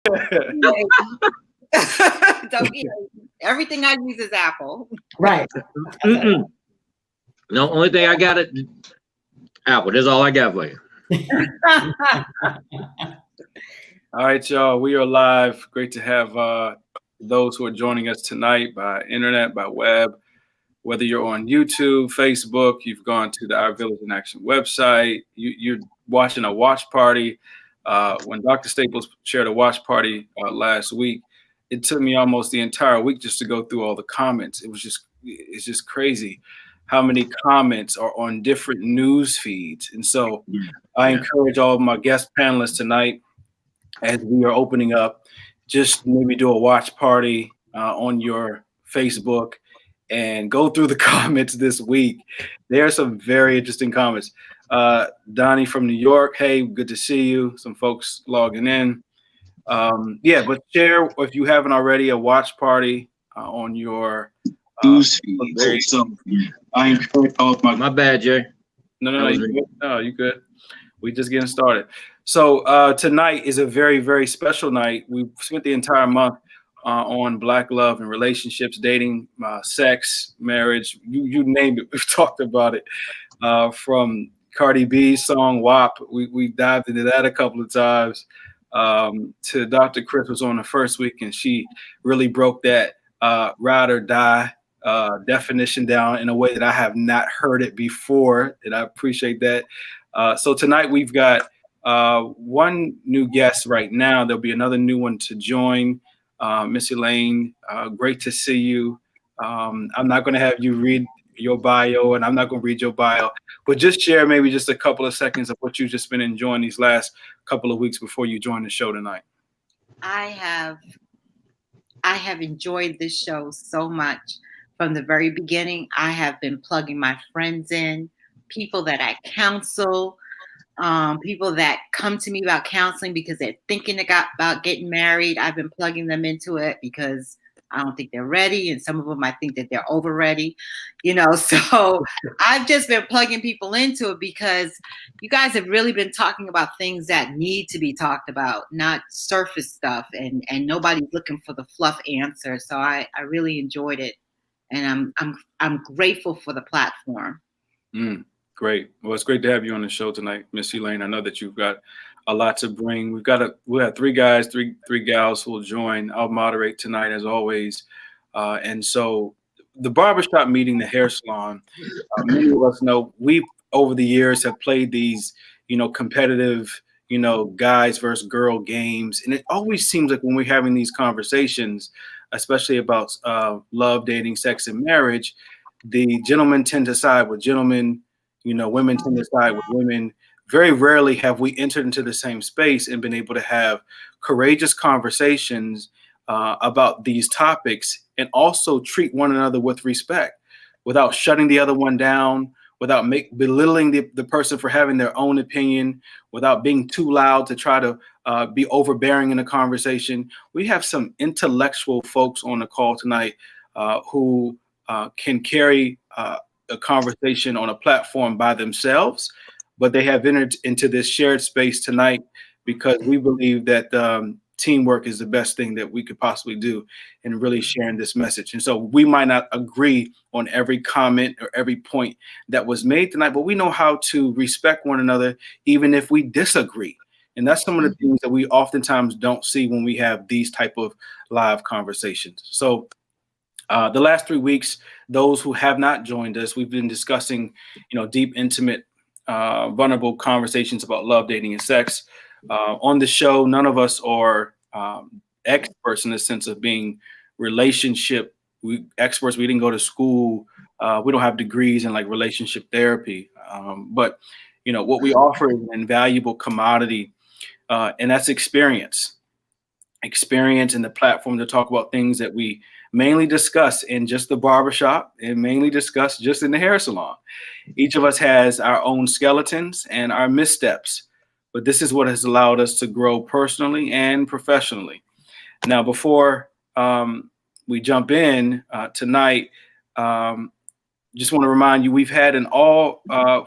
Don't be everything I use is Apple. Right. Mm-mm. No, only thing I got it Apple. That's all I got for you. All right, y'all. We are live. Great to have those who are joining us tonight by internet, by web. Whether you're on YouTube, Facebook, you've gone to the Our Village in Action website, you're watching a watch party. When Dr. Staples shared a watch party last week, it took me almost the entire week just to go through all the comments. It's just crazy how many comments are on different news feeds. And so I encourage all of my guest panelists tonight, as we are opening up, just maybe do a watch party on your Facebook and go through the comments this week. There are some very interesting comments. Donnie from New York, hey, good to see you. Some folks logging in. But share, if you haven't already, a watch party on your news feed. So I encourage all of my bad, Jay. No, you good. We just getting started. So tonight is a very, very special night. We spent the entire month on Black love and relationships, dating, sex, marriage, you name it. We've talked about it. From Cardi B's song WAP, we dived into that a couple of times. To Dr. Chris was on the first week, and she really broke that ride or die definition down in a way that I have not heard it before, and I appreciate that. So tonight we've got one new guest right now. There'll be another new one to join. Miss Elaine, great to see you. I'm not going to have you read your bio, and I'm not going to read your bio, but just share maybe just a couple of seconds of what you've just been enjoying these last couple of weeks before you join the show tonight. I have enjoyed this show so much. From the very beginning, I have been plugging my friends in, people that I counsel, people that come to me about counseling because they're thinking about getting married. I've been plugging them into it because I don't think they're ready, and some of them I think that they're over ready, so I've just been plugging people into it because you guys have really been talking about things that need to be talked about, not surface stuff, and nobody's looking for the fluff answer. So I really enjoyed it, and I'm grateful for the platform. Great. Well, it's great to have you on the show tonight, Miss Elaine. I know that you've got a lot to bring. We'll have three guys, three gals who will join. I'll moderate tonight as always. And so the barbershop meeting, the hair salon, many of us know we over the years have played these, competitive, guys versus girl games. And it always seems like when we're having these conversations, especially about love, dating, sex, and marriage, the gentlemen tend to side with gentlemen, women tend to side with women. Very rarely have we entered into the same space and been able to have courageous conversations about these topics, and also treat one another with respect without shutting the other one down, without belittling the person for having their own opinion, without being too loud to try to be overbearing in a conversation. We have some intellectual folks on the call tonight who can carry a conversation on a platform by themselves, but they have entered into this shared space tonight because we believe that teamwork is the best thing that we could possibly do in really sharing this message. And so we might not agree on every comment or every point that was made tonight, but we know how to respect one another, even if we disagree. And that's some of the things that we oftentimes don't see when we have these type of live conversations. So the last 3 weeks, those who have not joined us, we've been discussing, deep, intimate, vulnerable conversations about love, dating, and sex. On the show, none of us are experts in the sense of being relationship experts. We didn't go to school. We don't have degrees in like relationship therapy. But what we offer is an invaluable commodity, and that's experience in the platform to talk about things that we mainly discuss in just the barbershop and mainly discuss just in the hair salon. Each of us has our own skeletons and our missteps, but this is what has allowed us to grow personally and professionally. Now, before we jump in tonight, just want to remind you, we've had an all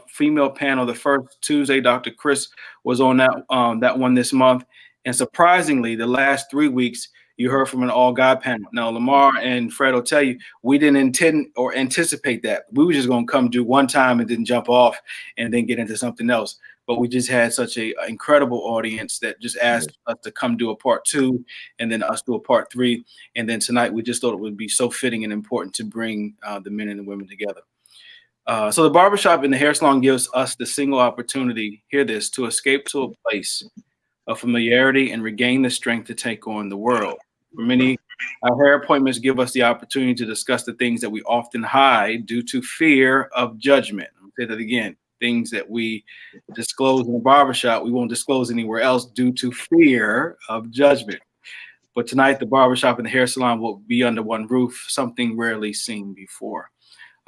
female panel the first Tuesday. Dr. Chris was on that one this month. And surprisingly, the last 3 weeks, you heard from an all-guy panel. Now, Lamar and Fred will tell you, we didn't intend or anticipate that. We were just going to come do one time and then jump off and then get into something else. But we just had such an incredible audience that just asked us to come do a part 2 and then us do a part 3. And then tonight, we just thought it would be so fitting and important to bring the men and the women together. So the barbershop and the hair salon gives us the single opportunity, hear this, to escape to a place of familiarity and regain the strength to take on the world. For many, our hair appointments give us the opportunity to discuss the things that we often hide due to fear of judgment. I'll say that again. Things that we disclose in the barbershop, we won't disclose anywhere else due to fear of judgment. But tonight, the barbershop and the hair salon will be under one roof, something rarely seen before.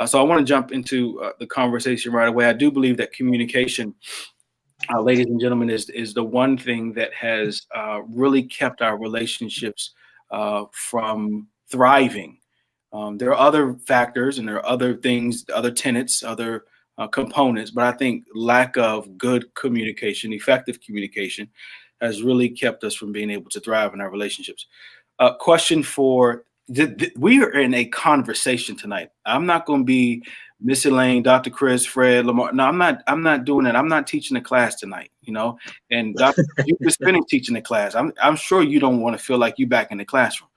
So I want to jump into the conversation right away. I do believe that communication, ladies and gentlemen, is the one thing that has really kept our relationships from thriving. There are other factors and there are other things, other tenets, other components, but I think lack of good communication, effective communication, has really kept us from being able to thrive in our relationships. Question for, we are in a conversation tonight. I'm not going to be Miss Elaine, Dr. Chris, Fred, Lamar. No, I'm not doing that. I'm not teaching a class tonight, you know. And Dr. You've been spending teaching the class. I'm sure you don't want to feel like you back in the classroom.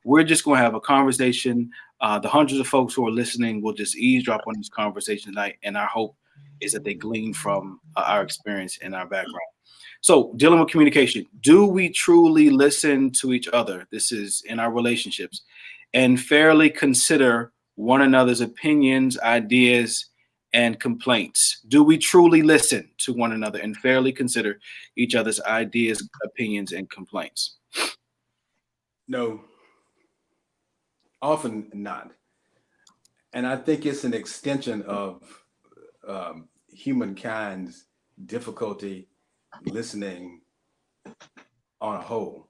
We're just going to have a conversation. The hundreds of folks who are listening will just eavesdrop on this conversation tonight, and our hope is that they glean from our experience and our background. So, dealing with communication, do we truly listen to each other? This is in our relationships, and fairly consider one another's opinions, ideas, and complaints. Do we truly listen to one another and fairly consider each other's ideas, opinions, and complaints? No, often not. And I think it's an extension of humankind's difficulty listening on a whole.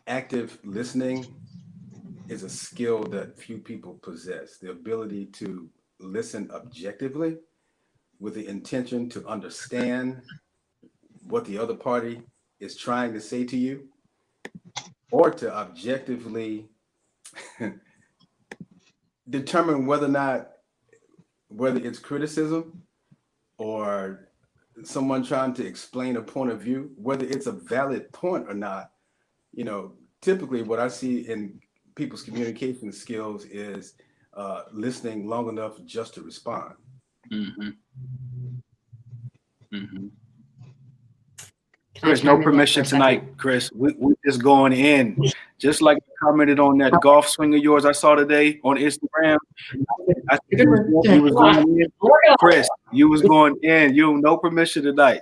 Active listening is a skill that few people possess. The ability to listen objectively with the intention to understand what the other party is trying to say to you, or to objectively determine whether it's criticism or someone trying to explain a point of view, whether it's a valid point or not. You know, typically what I see in people's communication skills is listening long enough just to respond. Mm-hmm. Mm-hmm. Chris, no permission tonight, Chris. We're just going in. Just like I commented on that golf swing of yours I saw today on Instagram. I think you was going in. Chris, you was going in. You no permission tonight.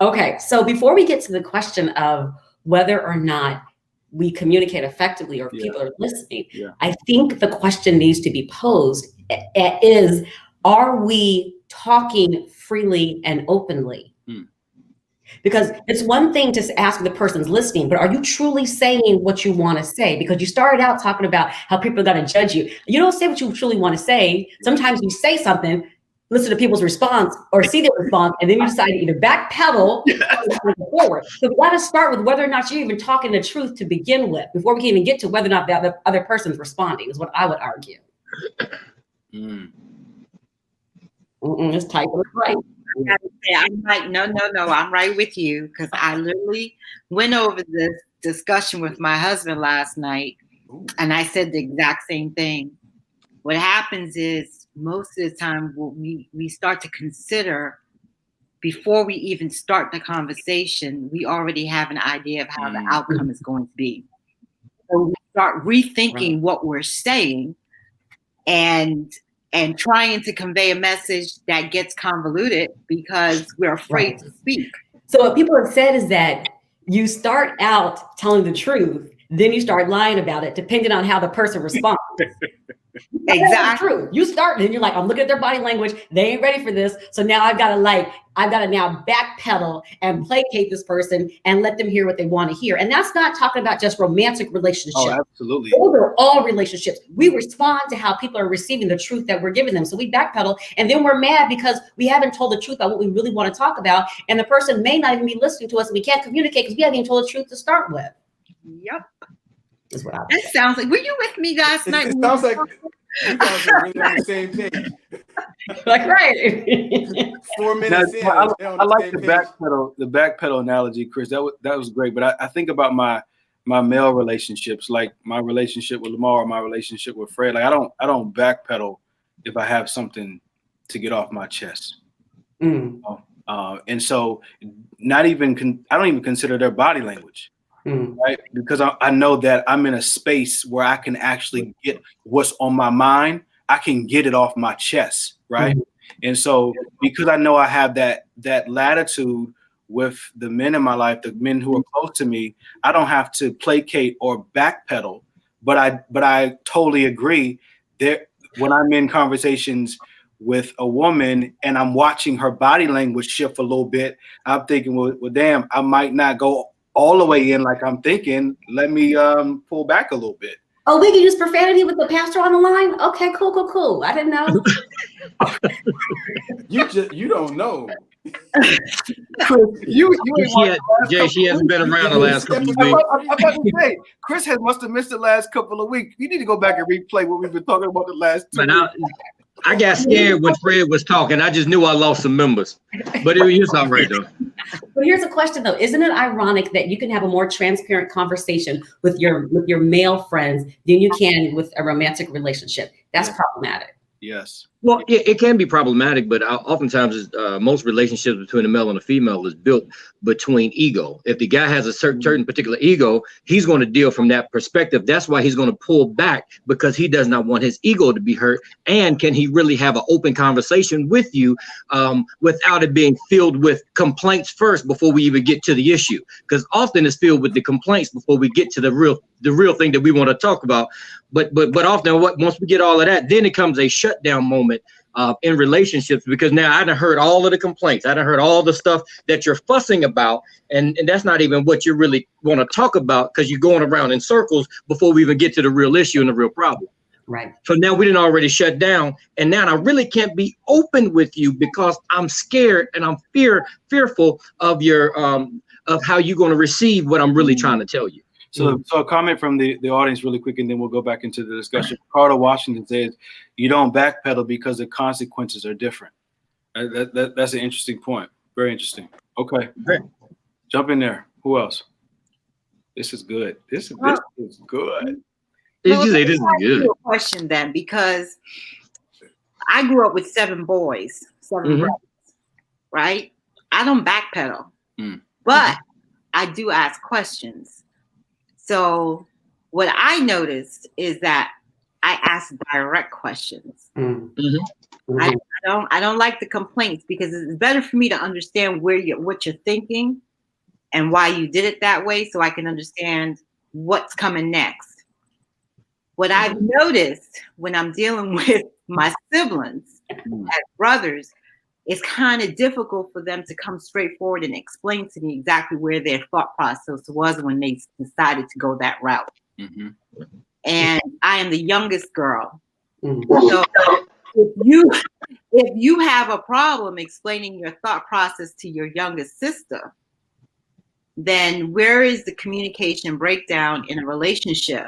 Okay, so before we get to the question of whether or not we communicate effectively or people are listening, I think the question needs to be posed is, are we talking freely and openly? Because it's one thing to ask if the person's listening, but are you truly saying what you want to say? Because you started out talking about how people are going to judge you. You don't say what you truly want to say. Sometimes you say something, listen to people's response or see their response, and then you decide to either backpedal or go forward. So we got to start with whether or not you're even talking the truth to begin with, before we can even get to whether or not the other person's responding, is what I would argue. This type of right. I'm like, no, I'm right with you, because I literally went over this discussion with my husband last night, and I said the exact same thing. What happens is most of the time we start to consider, before we even start the conversation, we already have an idea of how the outcome is going to be. So we start rethinking what we're saying and trying to convey a message that gets convoluted because we're afraid to speak. So what people have said is that you start out telling the truth, then you start lying about it, depending on how the person responds. Exactly. True. You start and you're like, I'm looking at their body language. They ain't ready for this. So now I've got to now backpedal and placate this person and let them hear what they want to hear. And that's not talking about just romantic relationships. Oh, absolutely. Those are all relationships. We respond to how people are receiving the truth that we're giving them. So we backpedal and then we're mad because we haven't told the truth about what we really want to talk about. And the person may not even be listening to us. And we can't communicate because we haven't even told the truth to start with. Yep. Is what I would That say. sounds like, were you with me last night? It sounds like you guys are really on the same page. Like, right. 4 minutes in, I they're on the like same the page. backpedal analogy, Chris. That was great. But I think about my male relationships, like my relationship with Lamar, or my relationship with Fred. Like I don't backpedal if I have something to get off my chest. Mm. And so I don't even consider their body language. Mm. Right, because I know that I'm in a space where I can actually get what's on my mind. I can get it off my chest, right? And so because I know I have that latitude with the men in my life, the men who are close to me, I don't have to placate or backpedal. But I totally agree that when I'm in conversations with a woman and I'm watching her body language shift a little bit, I'm thinking, well damn, I might not go all the way in like I'm thinking. Let me pull back a little bit. Oh, we can use profanity with the pastor on the line? Okay, cool. I didn't know. You don't know. She hasn't been around the last couple of weeks. I'm about to say, Chris must have missed the last couple of weeks. You need to go back and replay what we've been talking about the last 2 weeks. I got scared when Fred was talking. I just knew I lost some members, but it was all right though. But here's a question though: isn't it ironic that you can have a more transparent conversation with your male friends than you can with a romantic relationship? That's problematic. Yes. Well, it can be problematic, but oftentimes most relationships between a male and a female is built between ego. If the guy has a certain particular ego, he's going to deal from that perspective. That's why he's going to pull back, because he does not want his ego to be hurt. And can he really have an open conversation with you without it being filled with complaints first before we even get to the issue? Because often it's filled with the complaints before we get to the real thing that we want to talk about. But often once we get all of that, then it comes a shutdown moment in relationships, because now I done heard all of the complaints. I done heard all the stuff that you're fussing about. And that's not even what you really want to talk about, because you're going around in circles before we even get to the real issue and the real problem. Right. So now we didn't already shut down. And now I really can't be open with you because I'm scared and I'm fearful of your of how you're going to receive what I'm really trying to tell you. So a comment from the audience really quick, and then we'll go back into the discussion. Carter Washington says, you don't backpedal because the consequences are different. That's an interesting point. Very interesting. Okay. Jump in there. Who else? This is good. This is good. This is good. A question then, because I grew up with 7 boys, 7 brothers, right? I don't backpedal, but I do ask questions. So what I noticed is that I ask direct questions. I don't like the complaints, because it's better for me to understand what you're thinking and why you did it that way, so I can understand what's coming next. What I've noticed when I'm dealing with my siblings as brothers, it's kind of difficult for them to come straight forward and explain to me exactly where their thought process was when they decided to go that route. And I am the youngest girl. So if you have a problem explaining your thought process to your youngest sister, then where is the communication breakdown in a relationship?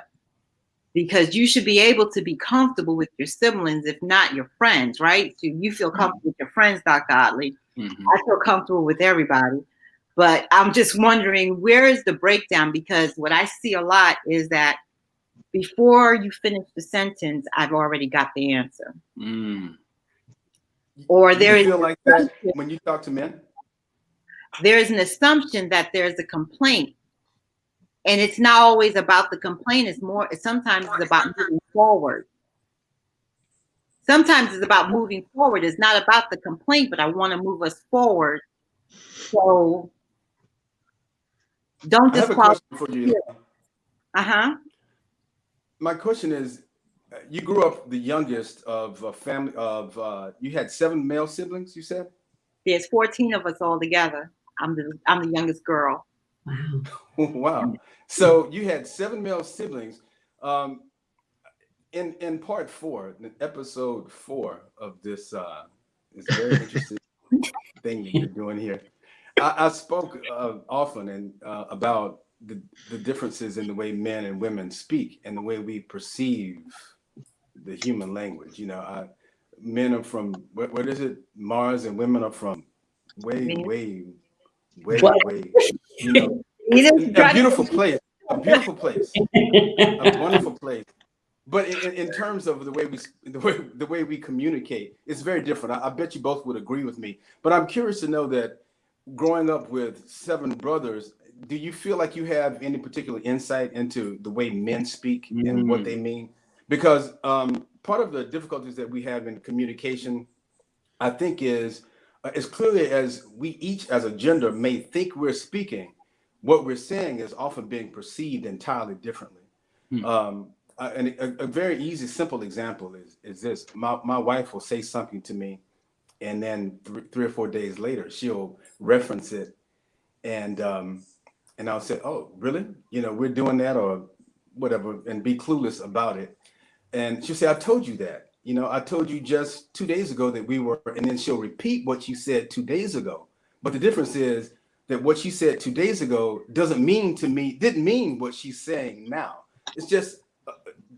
Because you should be able to be comfortable with your siblings, if not your friends, right? So you feel comfortable with your friends, Dr. Otley. I feel comfortable with everybody. But I'm just wondering, where is the breakdown? Because what I see a lot is that before you finish the sentence, I've already got the answer. Or there is feel like that when you talk to men? There is an assumption that there's a complaint. And it's not always about the complaint. Sometimes it's about moving forward. Sometimes it's about moving forward. It's not about the complaint, but I want to move us forward. So don't I have a question for you. My question is, you grew up the youngest of a family of, you had 7 male siblings, you said? There's 14 of us all together. I'm the youngest girl. Wow. Wow. So you had 7 male siblings. Um, in part 4, in episode 4 of this very interesting thing that you're doing here, I spoke often and about the differences in the way men and women speak and the way we perceive the human language. You know, men are from what is it, Mars, and women are from way, way, way, What? way. You know, You a beautiful place, a beautiful place, a wonderful place. But in terms of the way we communicate, it's very different. I bet you both would agree with me. But I'm curious to know that growing up with 7 brothers, do you feel like you have any particular insight into the way men speak and what they mean? Because part of the difficulties that we have in communication, I think, is as clearly as we each as a gender may think we're speaking, what we're saying is often being perceived entirely differently. And a very easy, simple example is this. My wife will say something to me, and then 3 or 4 days later, she'll reference it, and I'll say, "Oh, really? You know, we're doing that or whatever," and be clueless about it. And she'll say, "I told you that. You know, I told you just 2 days ago that we were," and then she'll repeat what she said 2 days ago. But the difference is that what she said 2 days ago didn't mean what she's saying now. It's just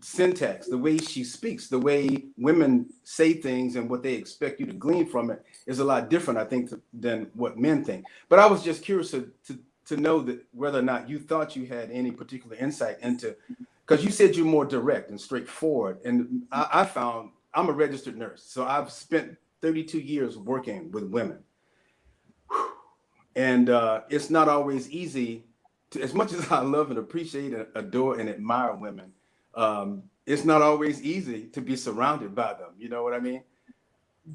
syntax, the way she speaks, the way women say things, and what they expect you to glean from it is a lot different, I think, than what men think. But I was just curious to know that whether or not you thought you had any particular insight into, because you said you're more direct and straightforward, and I found I'm a registered nurse, so I've spent 32 years working with women, and it's not always easy to, as much as I love and appreciate and adore and admire women. It's not always easy to be surrounded by them. You know what I mean?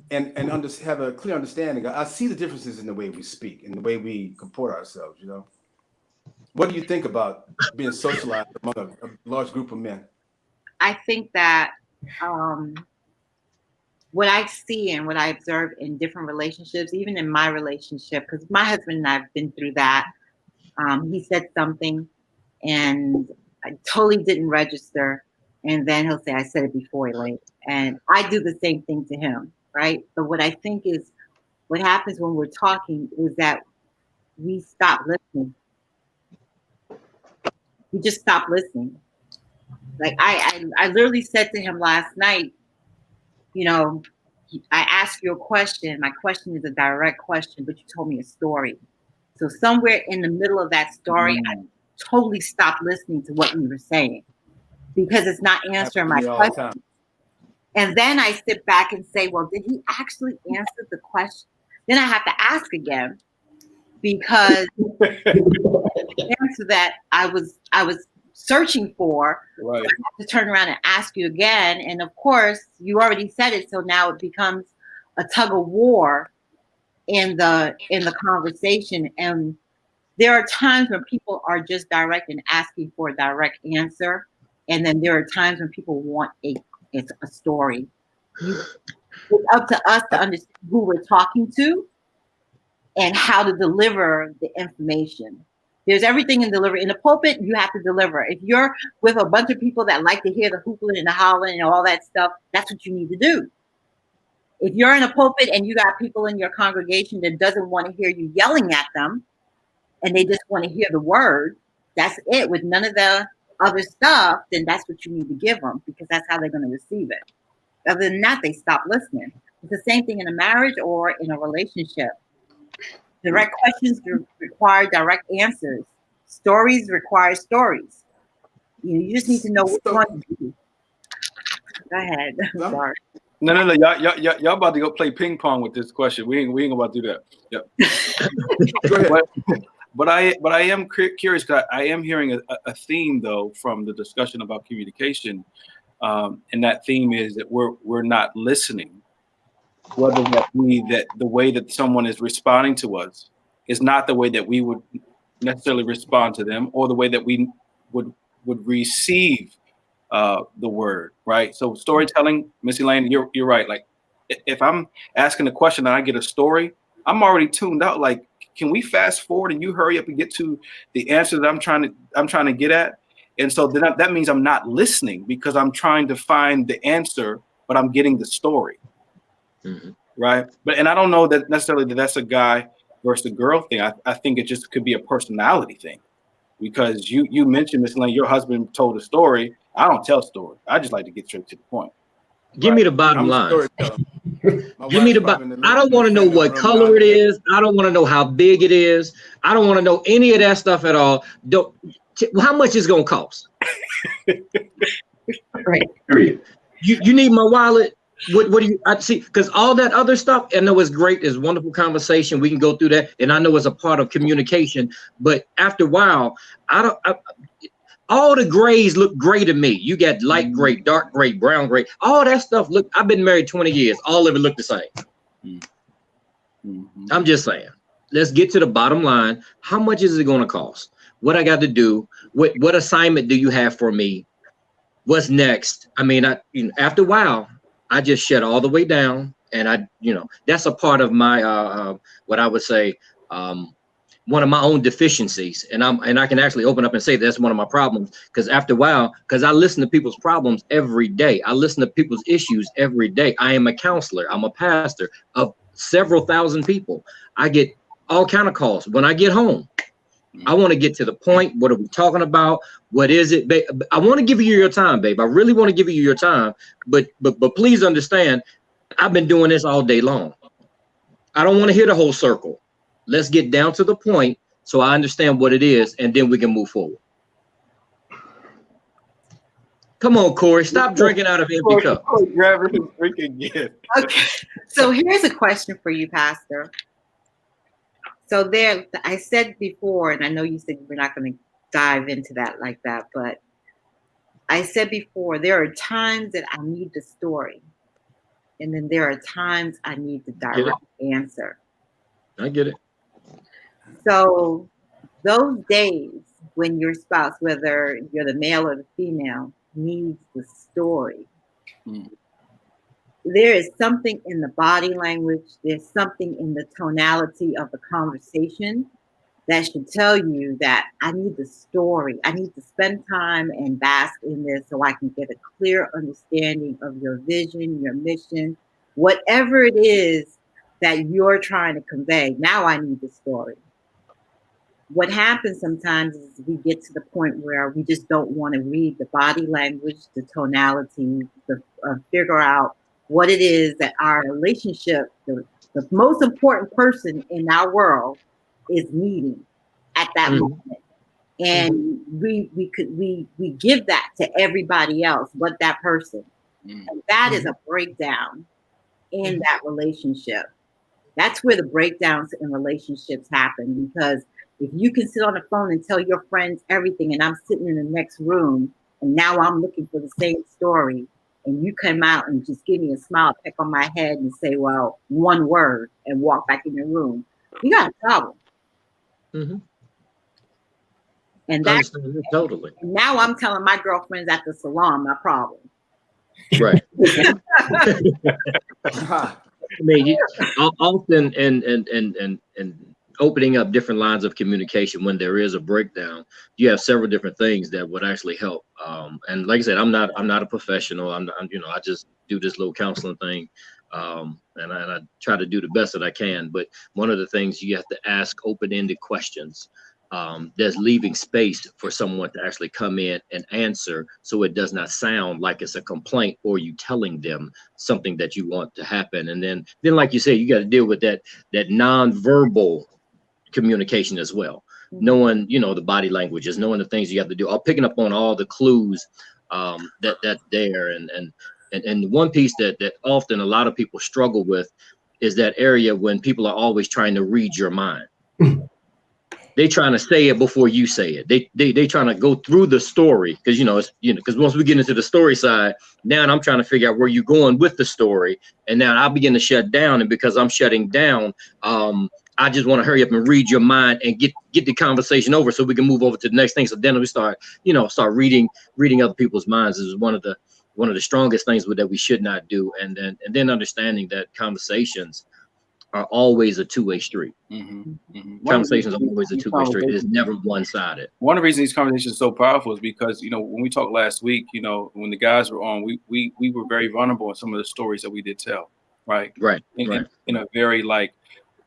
And have a clear understanding. I see the differences in the way we speak and the way we comport ourselves. You know, what do you think about being socialized among a large group of men? I think that what I see and what I observe in different relationships, even in my relationship, because my husband and I have been through that. He said something and I totally didn't register. And then he'll say, "I said it before, Elaine." And I do the same thing to him, right? But what I think is what happens when we're talking is that we stop listening. We just stop listening. Like I literally said to him last night, you know, I asked you a question. My question is a direct question, but you told me a story. So somewhere in the middle of that story, I totally stopped listening to what you were saying because it's not answering my question. And then I sit back and say, well, did he actually answer the question? Then I have to ask again because the answer that I was searching for, right. So I have to turn around and ask you again. And of course, you already said it, so now it becomes a tug of war in the conversation. And there are times when people are just direct and asking for a direct answer, and then there are times when people want a story. It's up to us to understand who we're talking to and how to deliver the information. There's everything in delivery. In the pulpit, you have to deliver. If you're with a bunch of people that like to hear the hoopling and the howling and all that stuff, that's what you need to do. If you're in a pulpit and you got people in your congregation that doesn't want to hear you yelling at them and they just want to hear the word, that's it. With none of the other stuff, then that's what you need to give them because that's how they're going to receive it. Other than that, they stop listening. It's the same thing in a marriage or in a relationship. Direct questions require direct answers. Stories require stories. You just need to know which one to do. Go ahead. I'm sorry. No. Y'all about to go play ping pong with this question. We ain't about to do that. Yep. Go ahead. But I am curious because I am hearing a theme though from the discussion about communication, and that theme is that we're not listening. Whether that the way that someone is responding to us is not the way that we would necessarily respond to them, or the way that we would receive the word, right? So storytelling, Miss Elaine, you're right. Like if I'm asking a question and I get a story, I'm already tuned out. Like, can we fast forward and you hurry up and get to the answer that I'm trying to get at? And so then that means I'm not listening because I'm trying to find the answer, but I'm getting the story. Mm-hmm. Right. And I don't know that necessarily that's a guy versus a girl thing. I think it just could be a personality thing, because you mentioned, Miss Elaine, your husband told a story. I don't tell stories. I just like to get straight to the point. Give me the bottom I'm a line. storyteller. Give me I don't want to know what color it is. I don't want to know how big it is. I don't want to know any of that stuff at all. How much is it gonna cost? Right. You need my wallet. What do you I see? Because all that other stuff, I know it's great, it's wonderful conversation. We can go through that, and I know it's a part of communication. But after a while, all the grays look gray to me. You got light gray, dark gray, brown gray. All that stuff look. I've been married 20 years. All of it look the same. Mm-hmm. I'm just saying. Let's get to the bottom line. How much is it going to cost? What I got to do? What assignment do you have for me? What's next? I mean, after a while, I just shut all the way down, and that's a part of my what I would say one of my own deficiencies, and I can actually open up and say that's one of my problems, because after a while, because I listen to people's problems every day, I listen to people's issues every day. I am a counselor, I'm a pastor of several thousand people. I get all kind of calls when I get home. I want to get to the point. What are we talking about? What is it, babe? I want to give you your time, babe. I really want to give you your time, but please understand, I've been doing this all day long. I don't want to hear the whole circle. Let's get down to the point so I understand what it is, and then we can move forward. Come on, Corey, stop drinking out of empty cups. Okay, so here's a question for you, Pastor. So I said before, and I know you said we're not going to dive into that like that, but I said before, there are times that I need the story, and then there are times I need the direct answer. I get it. So those days when your spouse, whether you're the male or the female, needs the story, there is something in the body language, there's something in the tonality of the conversation that should tell you that I need the story. I need to spend time and bask in this so I can get a clear understanding of your vision, your mission, whatever it is that you're trying to convey. Now I need the story. What happens sometimes is we get to the point where we just don't want to read the body language, the tonality, figure out what it is that our relationship, the most important person in our world, is needing at that moment. And we give that to everybody else but that person. And that is a breakdown in that relationship. That's where the breakdowns in relationships happen, because if you can sit on the phone and tell your friends everything, and I'm sitting in the next room, and now I'm looking for the same story, and you come out and just give me a smile, peck on my head, and say, well, one word, and walk back in your room, you got a problem. And that's totally. Now I'm telling my girlfriends at the salon my problem. Right. I mean, often and opening up different lines of communication when there is a breakdown, you have several different things that would actually help. And like I said, I'm not a professional. I just do this little counseling thing, and I try to do the best that I can. But one of the things, you have to ask open-ended questions. There's leaving space for someone to actually come in and answer, so it does not sound like it's a complaint or you telling them something that you want to happen. And then like you said, you got to deal with that non-verbal communication as well. Knowing, the body languages, knowing the things you have to do, or picking up on all the clues that's there. And one piece that often a lot of people struggle with is that area when people are always trying to read your mind. They trying to say it before you say it. They trying to go through the story, because because once we get into the story side, now I'm trying to figure out where you're going with the story, and now I begin to shut down, and because I'm shutting down, I just want to hurry up and read your mind and get the conversation over so we can move over to the next thing. So then we start reading other people's minds is one of the strongest things that we should not do. And then understanding that conversations are always a two-way street. Conversations are always a two-way street. It is never one-sided. One of the reasons these conversations are so powerful is because, when we talked last week, when the guys were on, we were very vulnerable in some of the stories that we did tell, right? Right. In a very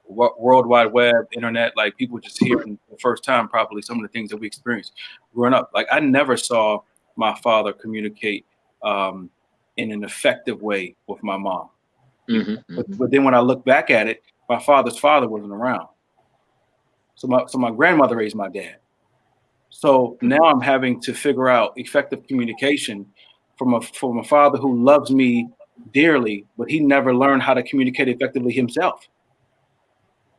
World Wide Web, internet, like people just hearing the first time probably some of the things that we experienced growing up. Like I never saw my father communicate in an effective way with my mom. But then when I look back at it, my father's father wasn't around. So my grandmother raised my dad. So now I'm having to figure out effective communication from a father who loves me dearly, but he never learned how to communicate effectively himself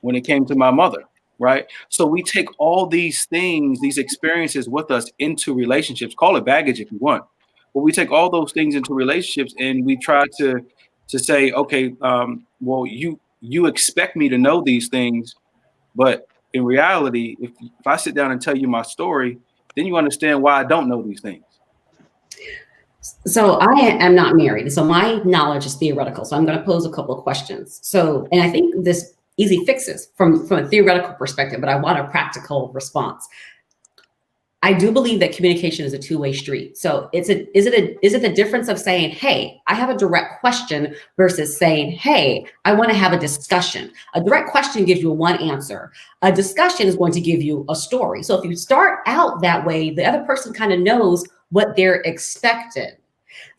when it came to my mother, right? So we take all these things, these experiences with us into relationships, call it baggage if you want, but we take all those things into relationships and we try to say, okay, well, you expect me to know these things, but in reality, if I sit down and tell you my story, then you understand why I don't know these things. So I am not married, so my knowledge is theoretical. So I'm going to pose a couple of questions. So, and I think this easy fixes from a theoretical perspective, but I want a practical response. I do believe that communication is a two-way street. So is it the difference of saying, hey, I have a direct question versus saying, hey, I want to have a discussion. A direct question gives you one answer. A discussion is going to give you a story. So if you start out that way, the other person kind of knows what they're expected.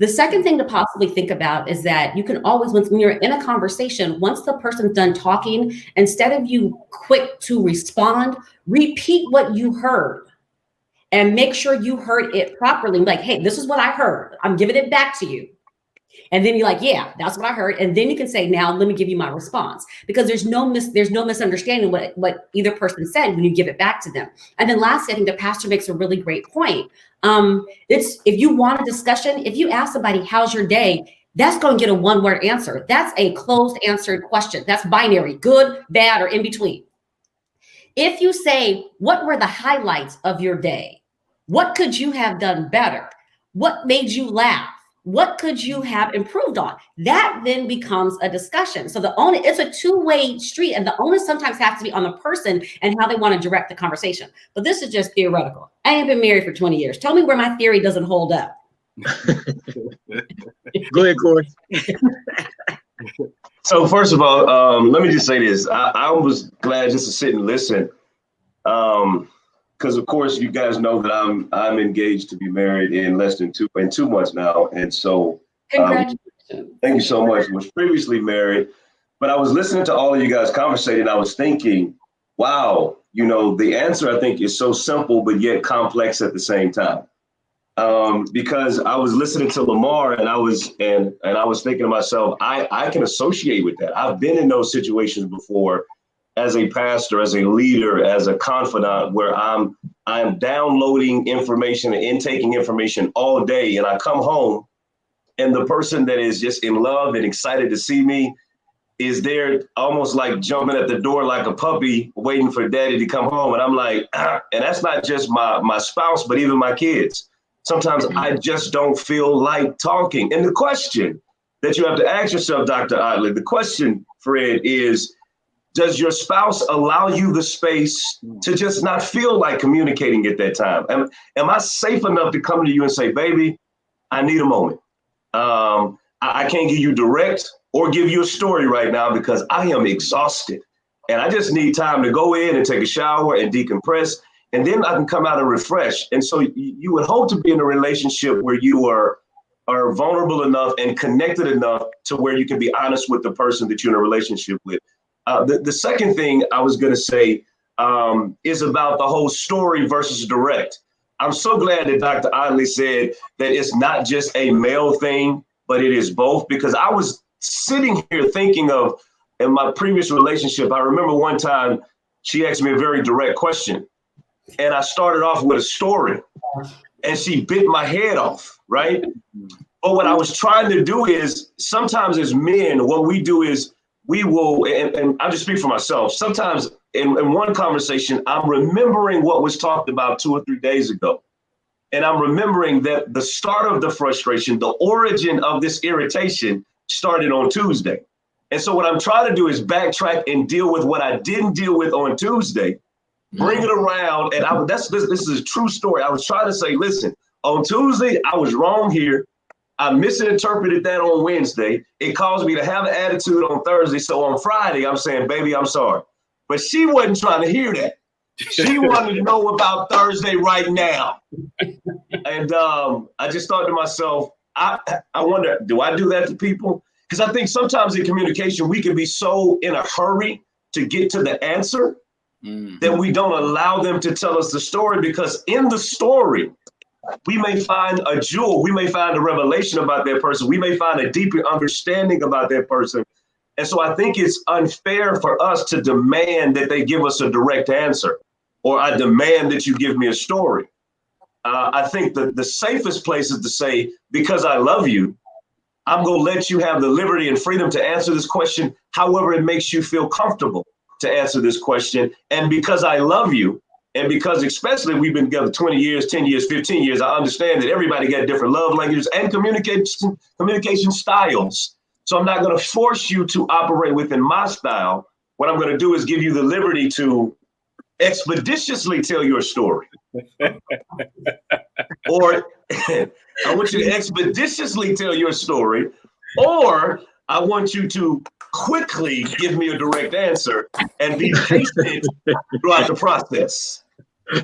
The second thing to possibly think about is that you can always, when you're in a conversation, once the person's done talking, instead of you quick to respond, repeat what you heard and make sure you heard it properly. Like, hey, this is what I heard. I'm giving it back to you. And then you're like, yeah, that's what I heard. And then you can say, now let me give you my response, because there's no misunderstanding what either person said when you give it back to them. And then lastly, I think the pastor makes a really great point. It's if you want a discussion, if you ask somebody, how's your day? That's going to get a one-word answer. That's a closed answered question. That's binary, good, bad, or in between. If you say, what were the highlights of your day? What could you have done better? What made you laugh? What could you have improved on? That then becomes a discussion. So it's a two-way street, and the onus sometimes has to be on the person and how they want to direct the conversation. But this is just theoretical. I ain't been married for 20 years. Tell me where my theory doesn't hold up. Go ahead, Corey. So first of all, let me just say this. I was glad just to sit and listen. Because of course you guys know that I'm engaged to be married in less than 2 months now, and so Congratulations. Thank you so much. Was previously married, but I was listening to all of you guys conversating. I was thinking, wow, the answer I think is so simple but yet complex at the same time. Because I was listening to Lamar and I was thinking to myself, I can associate with that. I've been in those situations before. As a pastor, as a leader, as a confidant, where I'm downloading information and intaking information all day, and I come home and the person that is just in love and excited to see me is there almost like jumping at the door like a puppy waiting for daddy to come home. And I'm like, and that's not just my spouse, but even my kids. Sometimes I just don't feel like talking. And the question that you have to ask yourself, Dr. Otley, the question, Fred, is, does your spouse allow you the space to just not feel like communicating at that time? Am I safe enough to come to you and say, baby, I need a moment. I can't give you direct or give you a story right now because I am exhausted. And I just need time to go in and take a shower and decompress. And then I can come out and refresh. And so you would hope to be in a relationship where you are vulnerable enough and connected enough to where you can be honest with the person that you're in a relationship with. The second thing I was going to say is about the whole story versus direct. I'm so glad that Dr. Otley said that it's not just a male thing, but it is both, because I was sitting here thinking of, in my previous relationship, I remember one time she asked me a very direct question and I started off with a story and she bit my head off, right? But what I was trying to do is, sometimes as men, what we do is we will, and I'll just speak for myself. Sometimes in one conversation, I'm remembering what was talked about 2 or 3 days ago. And I'm remembering that the start of the frustration, the origin of this irritation started on Tuesday. And so what I'm trying to do is backtrack and deal with what I didn't deal with on Tuesday, bring it around. And this is a true story. I was trying to say, listen, on Tuesday, I was wrong here. I misinterpreted that on Wednesday. It caused me to have an attitude on Thursday. So on Friday, I'm saying, baby, I'm sorry. But she wasn't trying to hear that. She wanted to know about Thursday right now. And I just thought to myself, I wonder, do I do that to people? Because I think sometimes in communication, we can be so in a hurry to get to the answer that we don't allow them to tell us the story, because in the story, we may find a jewel, we may find a revelation about that person, we may find a deeper understanding about that person. And so I think it's unfair for us to demand that they give us a direct answer, or I demand that you give me a story. I think that the safest place is to say, because I love you, I'm going to let you have the liberty and freedom to answer this question however it makes you feel comfortable to answer this question. And because I love you, and because especially we've been together 20 years, 10 years, 15 years, I understand that everybody got different love languages and communication styles. So I'm not going to force you to operate within my style. What I'm going to do is give you the liberty to expeditiously tell your story. Or I want you to expeditiously tell your story, or I want you to quickly give me a direct answer and be patient throughout the process. Oh,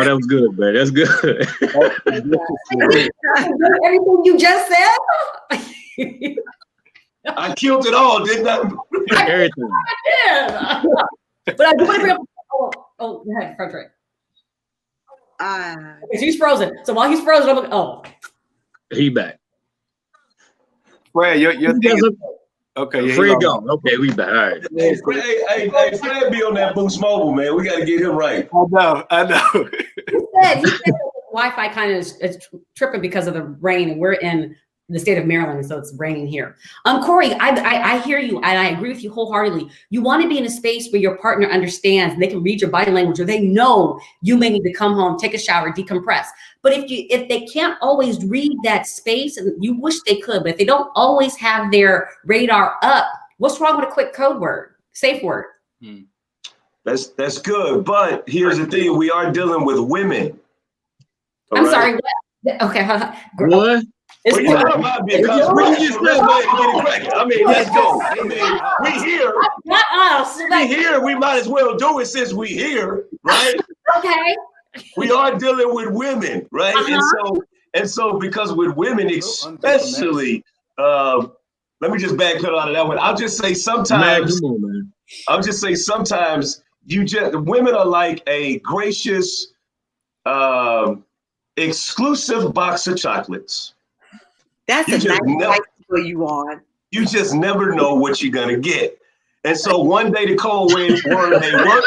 that was good, man. That's good. Everything you just said. I killed it all, didn't I? Everything. I did. But I do want to bring up. Go ahead, Frederick. He's frozen. So while he's frozen, I'm like, he back. Fred, your thing is, okay. Yeah, Fred gone. Okay, we back. All right. Hey, Fred be on that Boost Mobile, man. We got to get him right. I know. he said Wi-Fi kind of is tripping because of the rain, and we're in the state of Maryland, so it's raining here. Corey, I hear you, and I agree with you wholeheartedly. You want to be in a space where your partner understands, and they can read your body language, or they know you may need to come home, take a shower, decompress. But if they can't always read that space, and you wish they could, but if they don't always have their radar up, what's wrong with a quick code word, safe word? That's good, but here's the thing: we are dealing with women. I'm sorry. What? Okay. What? Well, you know, might be because we just get it correct. I mean, let's go. I mean, we here. Not us. We here. We might as well do it since we here, right? Okay. We are dealing with women, right? And so because with women, especially, let me just backpedal out of that one. I'll just say sometimes. I'll just say sometimes women are like a gracious, exclusive box of chocolates. That's a nice place for you on. You just never know what you're gonna get. And so one day the cold word may work,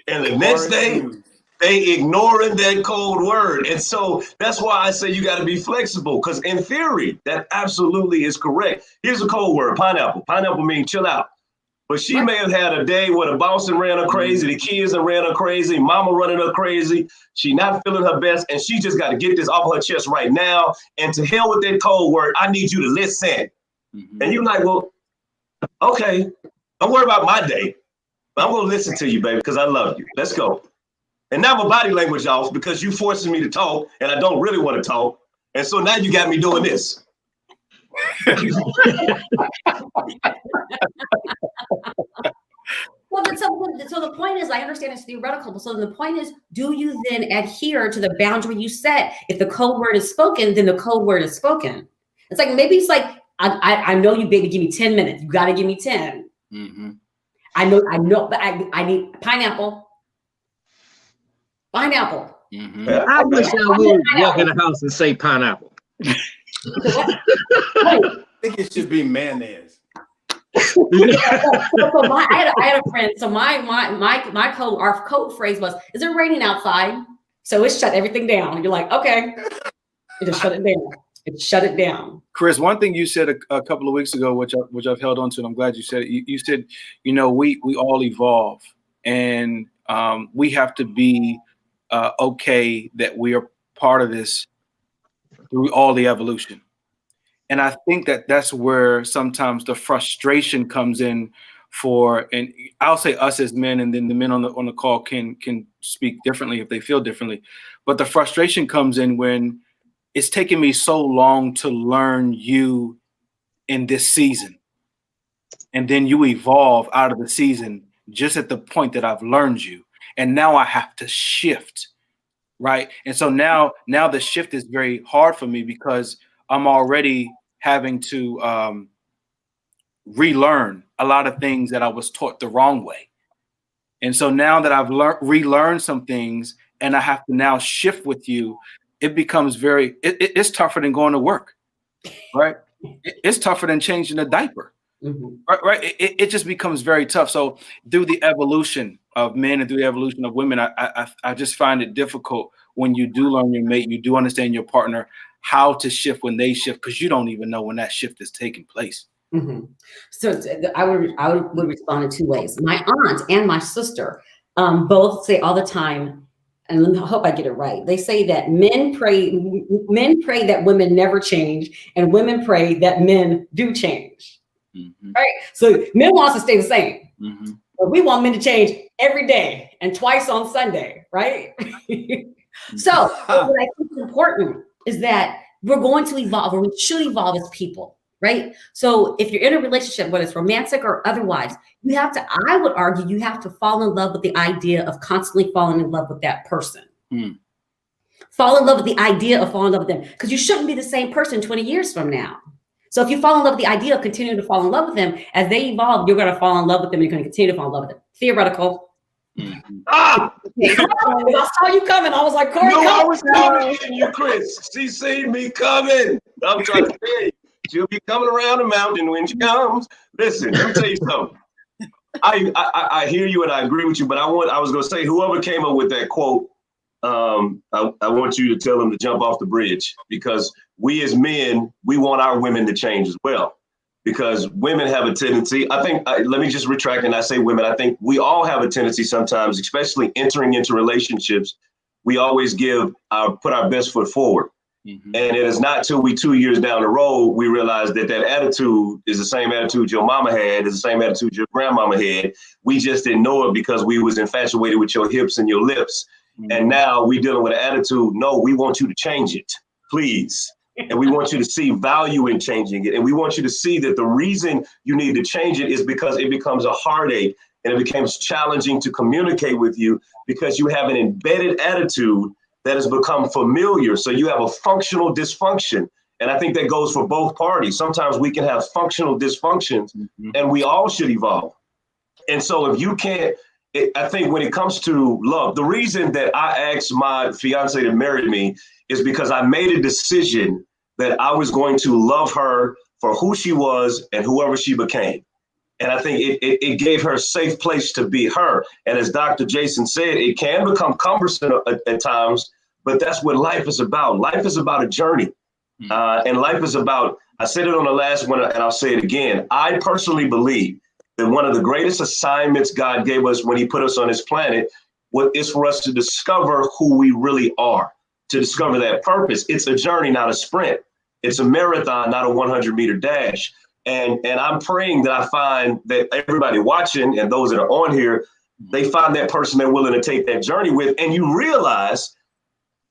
and the next day they ignoring that cold word. And so that's why I say you got to be flexible, because in theory that absolutely is correct. Here's a cold word: pineapple. Pineapple means chill out. But she may have had a day where the boss ran her crazy, the kids ran her crazy, mama running her crazy. She not feeling her best, and she just got to get this off her chest right now. And to hell with that cold word, I need you to listen. And you're like, well, okay, don't worry about my day. But I'm going to listen to you, baby, because I love you. Let's go. And now my body language off because you forcing me to talk, and I don't really want to talk. And so now you got me doing this. Well, so the point is, I understand it's theoretical, but so the point is, do you then adhere to the boundary you set? If the code word is spoken, then the code word is spoken. It's like, maybe it's like, I know you, baby, give me 10 minutes. You got to give me 10. I know, but I need pineapple. Pineapple. I wish I would walk in the house and say pineapple. I think it should be mayonnaise. I had a friend. So my code, our code phrase was, "Is it raining outside?" So it shut everything down. And you're like, okay. It just shut it down. It shut it down. Chris, one thing you said a couple of weeks ago, which I've held on to, and I'm glad you said it. You said, you know, we all evolve, and we have to be okay that we are part of this through all the evolution. And I think that's where sometimes the frustration comes in and I'll say us as men, and then the men on the call can speak differently if they feel differently. But the frustration comes in when it's taken me so long to learn you in this season. And then you evolve out of the season just at the point that I've learned you. And now I have to shift, right? And so now the shift is very hard for me because I'm already having to relearn a lot of things that I was taught the wrong way. And so now that I've relearned some things and I have to now shift with you, it becomes it's tougher than going to work, right? It's tougher than changing a diaper, right? It just becomes very tough. So through the evolution of men and through the evolution of women, I just find it difficult when you do learn your mate, you do understand your partner, how to shift when they shift, because you don't even know when that shift is taking place. So I would respond in two ways. My aunt and my sister both say all the time, and I hope I get it right. They say that men pray that women never change, and women pray that men do change. Right? So men want us to stay the same, but we want men to change every day and twice on Sunday, right? So what I think is important is that we're going to evolve, or we should evolve as people. Right. So if you're in a relationship, whether it's romantic or otherwise, I would argue, you have to fall in love with the idea of constantly falling in love with that person. Fall in love with the idea of falling in love with them, because you shouldn't be the same person 20 years from now. So if you fall in love with the idea of continuing to fall in love with them, as they evolve, you're going to fall in love with them. You're going to continue to fall in love with them. Theoretical. I saw you coming. I was like, Corey, I was coming in you, Chris. She seen me coming. I'm trying to tell you. She'll be coming around the mountain when she comes. Listen, let me tell you something. I hear you and I agree with you, but I was going to say, whoever came up with that quote, I want you to tell them to jump off the bridge, because we as men, we want our women to change as well, because women have a tendency. I think, let me just retract and I say women. I think we all have a tendency sometimes, especially entering into relationships. We always put our best foot forward. And it is not till we 2 years down the road, we realize that attitude is the same attitude your mama had, is the same attitude your grandmama had. We just didn't know it because we was infatuated with your hips and your lips. And now we dealing with an attitude. No, we want you to change it, please. And we want you to see value in changing it. And we want you to see that the reason you need to change it is because it becomes a heartache and it becomes challenging to communicate with you, because you have an embedded attitude that has become familiar. So you have a functional dysfunction. And I think that goes for both parties. Sometimes we can have functional dysfunctions and we all should evolve. And so if you can't, I think when it comes to love, the reason that I asked my fiance to marry me is because I made a decision that I was going to love her for who she was and whoever she became. And I think it gave her a safe place to be her. And as Dr. Jason said, it can become cumbersome at times, but that's what life is about. Life is about a journey. And life is about, I said it on the last one, and I'll say it again. I personally believe that one of the greatest assignments God gave us when he put us on this planet is for us to discover who we really are, to discover that purpose. It's a journey, not a sprint. It's a marathon, not a 100-meter dash. And I'm praying that I find that everybody watching and those that are on here, they find that person they're willing to take that journey with. And you realize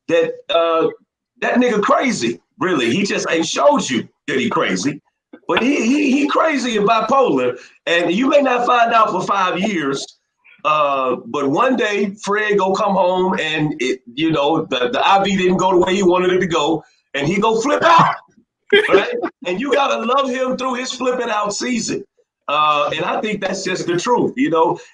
that that nigga crazy, really. He just ain't showed you that he crazy, but he crazy and bipolar. And you may not find out for 5 years, but one day Fred go come home and the IV didn't go the way he wanted it to go, and he go flip out. Right? And you gotta love him through his flipping out season. And I think that's just the truth,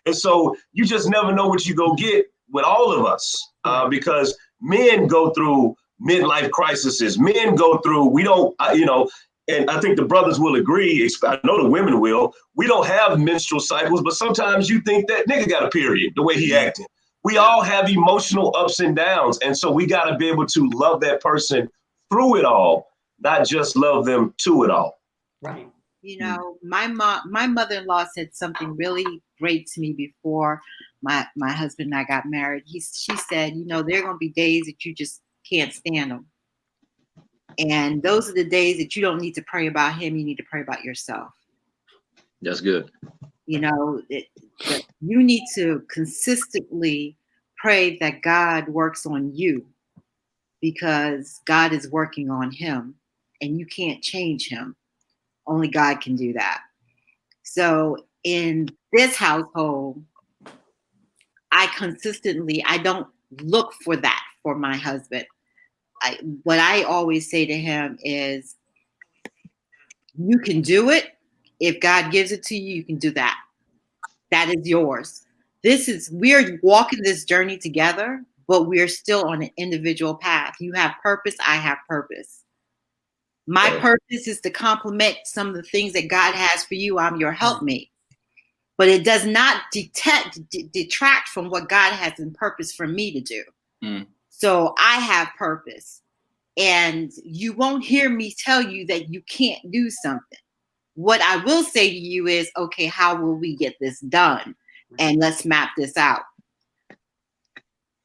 And so you just never know what you go get with all of us, because men go through midlife crises. Men go through, and I think the brothers will agree, I know the women will, we don't have menstrual cycles, but sometimes you think that nigga got a period, the way he acted. We all have emotional ups and downs. And so we gotta be able to love that person through it all, not just love them to it all. Right. You know, my mother-in-law said something really great to me before my husband and I got married. She said, you know, there are going to be days that you just can't stand him. And those are the days that you don't need to pray about him. You need to pray about yourself. That's good. You know, that you need to consistently pray that God works on you, because God is working on him and you can't change him. Only God can do that. So in this household, I don't look for that for my husband. What I always say to him is, you can do it. If God gives it to you, you can do that. That is yours. We're walking this journey together, but we're still on an individual path. You have purpose. I have purpose. My purpose is to complement some of the things that God has for you. I'm your helpmate. But it does not detract from what God has in purpose for me to do. So I have purpose. And you won't hear me tell you that you can't do something. What I will say to you is, okay, how will we get this done? And let's map this out.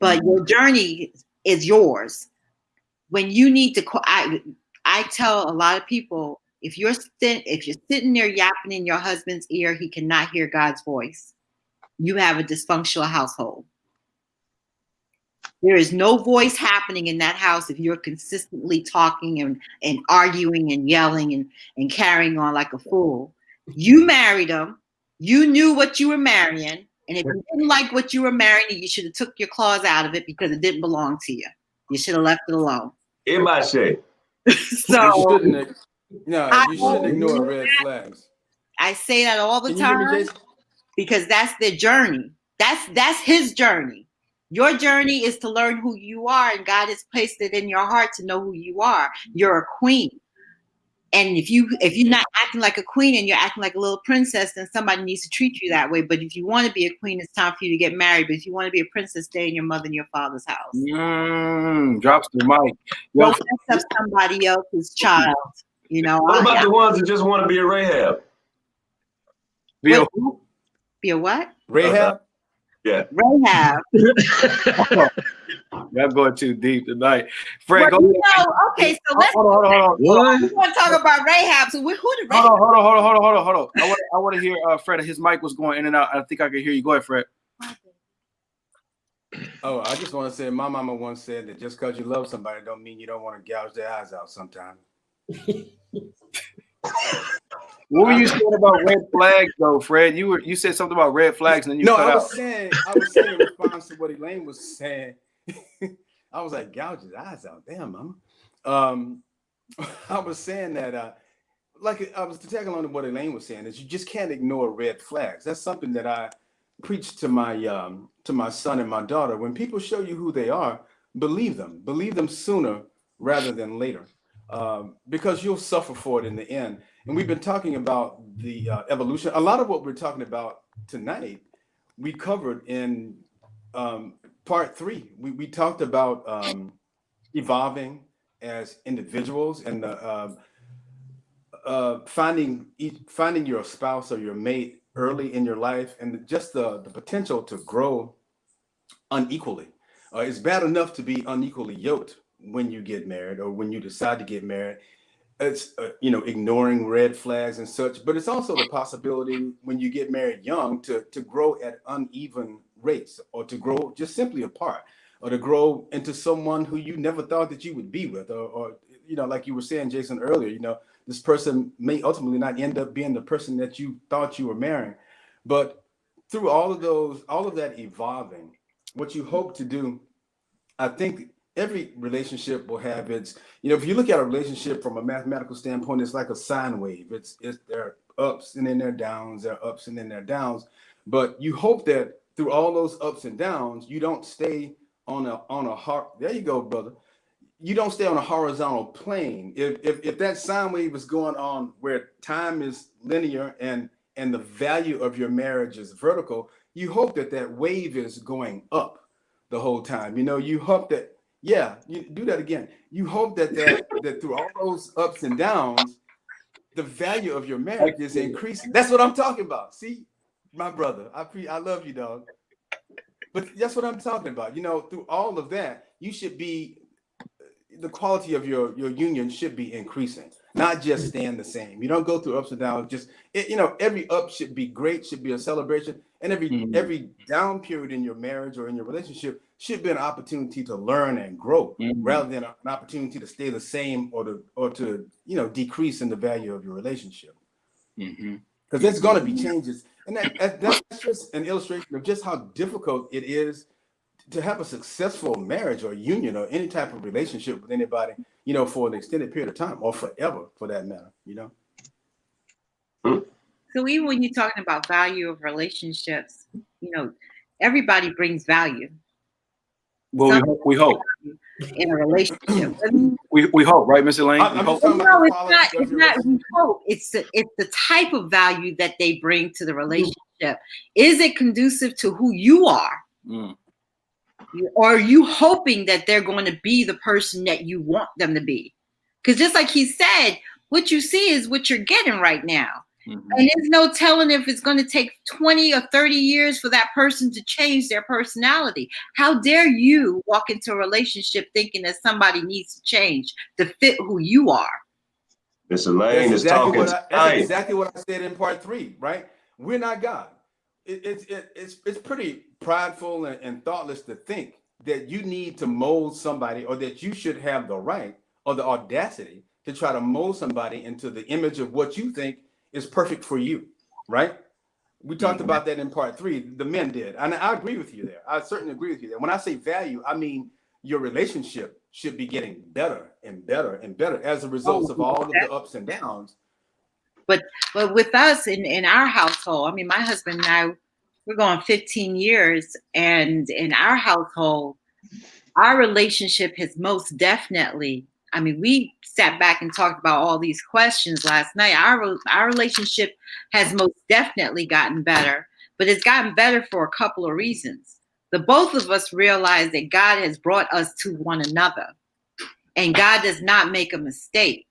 But your journey is yours. When you need to, I tell a lot of people, if you're sitting there yapping in your husband's ear, he cannot hear God's voice. You have a dysfunctional household. There is no voice happening in that house if you're consistently talking and arguing and yelling and carrying on like a fool. You married him. You knew what you were marrying. And if you didn't like what you were marrying, you should have took your claws out of it, because it didn't belong to you. You should have left it alone. In my shade. So you shouldn't ignore red flags. I say that all the Can you hear me, time, Jason? because that's their journey. That's his journey. Your journey is to learn who you are, and God has placed it in your heart to know who you are. You're a queen. And if you're not acting like a queen and you're acting like a little princess, then somebody needs to treat you that way. But if you want to be a queen, it's time for you to get married. But if you want to be a princess, stay in your mother and your father's house. Drops the mic. Don't mess up somebody else's child. You know. What about the ones that just want to be a Rahab? Be a what? Rahab? Yeah. Rahab. Y'all going too deep tonight. Fred, well, okay, so let's hold on. We want to talk about Rahab. So who did Rahab? Hold on. I want to hear Fred. His mic was going in and out. I think I can hear you. Go ahead, Fred. Oh, I just want to say, my mama once said that just because you love somebody don't mean you don't want to gouge their eyes out sometimes. What were you saying about red flags, though, Fred? You said something about red flags, and then you cut out. I was saying in response to what Elaine was saying. I was like, gouge his eyes out. Damn, mama. I was saying that, like I was tagging along to what Elaine was saying, is you just can't ignore red flags. That's something that I preach to my son and my daughter. When people show you who they are, believe them sooner rather than later, because you'll suffer for it in the end. And we've been talking about the evolution. A lot of what we're talking about tonight, we covered in part 3. We talked about evolving as individuals and finding your spouse or your mate early in your life, and just the potential to grow unequally. It's bad enough to be unequally yoked when you get married or when you decide to get married. It's ignoring red flags and such, but it's also the possibility when you get married young to grow at uneven rates, or to grow just simply apart, or to grow into someone who you never thought that you would be with, or like you were saying, Jason, earlier, this person may ultimately not end up being the person that you thought you were marrying. But through all of that evolving, what you hope to do, I think every relationship will have its, if you look at a relationship from a mathematical standpoint, it's like a sine wave. There are ups and then there are downs, there are ups and then there are downs. But you hope that through all those ups and downs, you don't stay on a there you go, brother. You don't stay on a horizontal plane. If that sine wave is going on where time is linear and the value of your marriage is vertical, you hope that wave is going up the whole time. You hope that Yeah, you do that again. You hope that through all those ups and downs, the value of your marriage is increasing. That's what I'm talking about. See, my brother, I love you, dog. But that's what I'm talking about. You know, through all of that, you should be the quality of your union should be increasing, not just staying the same. You don't go through ups and downs. Every up should be great, should be a celebration, and every down period in your marriage or in your relationship should be an opportunity to learn and grow, rather than an opportunity to stay the same or to decrease in the value of your relationship. Because there's going to be changes, and that's just an illustration of just how difficult it is to have a successful marriage or union or any type of relationship with anybody, for an extended period of time or forever, for that matter. So even when you're talking about value of relationships, everybody brings value. Well, we hope in a relationship. We hope, right, Mr. Lane? It's not we hope. It's the type of value that they bring to the relationship. Is it conducive to who you are? Or are you hoping that they're going to be the person that you want them to be? Because just like he said, what you see is what you're getting right now. And there's no telling if it's going to take 20 or 30 years for that person to change their personality. How dare you walk into a relationship thinking that somebody needs to change to fit who you are? Mr. Lane is talking. That's exactly what I said in part 3, right? We're not God. It's pretty prideful and thoughtless to think that you need to mold somebody, or that you should have the right or the audacity to try to mold somebody into the image of what you think is perfect for you, right? We talked about that in part 3. The men did, and I agree with you there. I certainly agree with you there. When I say value, I mean your relationship should be getting better and better and better as a result of all of the ups and downs. But with us in our household, I mean, my husband and I, we're going 15 years, and in our household, our relationship has most definitely, I mean, we sat back and talked about all these questions last night. Our relationship has most definitely gotten better, but it's gotten better for a couple of reasons. The both of us realize that God has brought us to one another, and God does not make a mistake.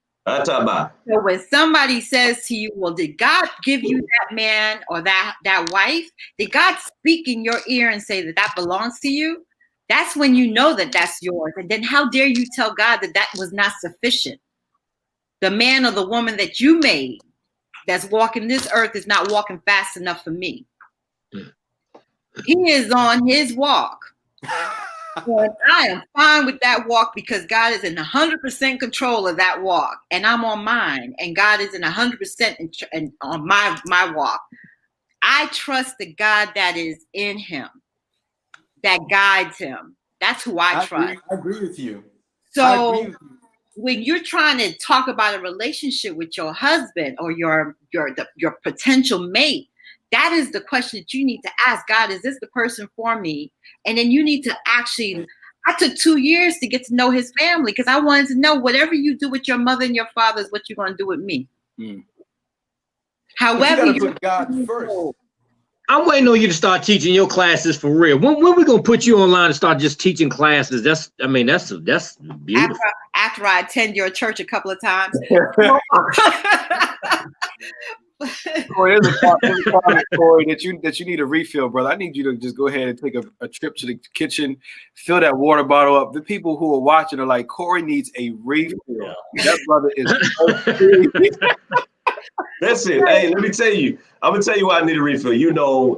So when somebody says to you, well, did God give you that man or that wife? Did God speak in your ear and say that belongs to you? That's when you know that that's yours. And then how dare you tell God that was not sufficient? The man or the woman that you made that's walking this earth is not walking fast enough for me. He is on his walk. And I am fine with that walk because God is in 100% control of that walk, and I'm on mine, and God is in 100% on my walk. I trust the God that is in him, that guides him. That's who I trust. I agree with you. So when you're trying to talk about a relationship with your husband or your potential mate, that is the question that you need to ask God. Is this the person for me? And then you need to I took 2 years to get to know his family because I wanted to know whatever you do with your mother and your father is what you're going to do with me. However, you put God first. I'm waiting on you to start teaching your classes for real. When we gonna put you online and start just teaching classes? That's beautiful. After I attend your church a couple of times. Corey, there's a comment, Corey, that you need a refill, brother. I need you to just go ahead and take a trip to the kitchen, fill that water bottle up. The people who are watching are like, Corey needs a refill. Yeah. That brother is. Listen, hey, let me tell you. I'm gonna tell you why I need a refill.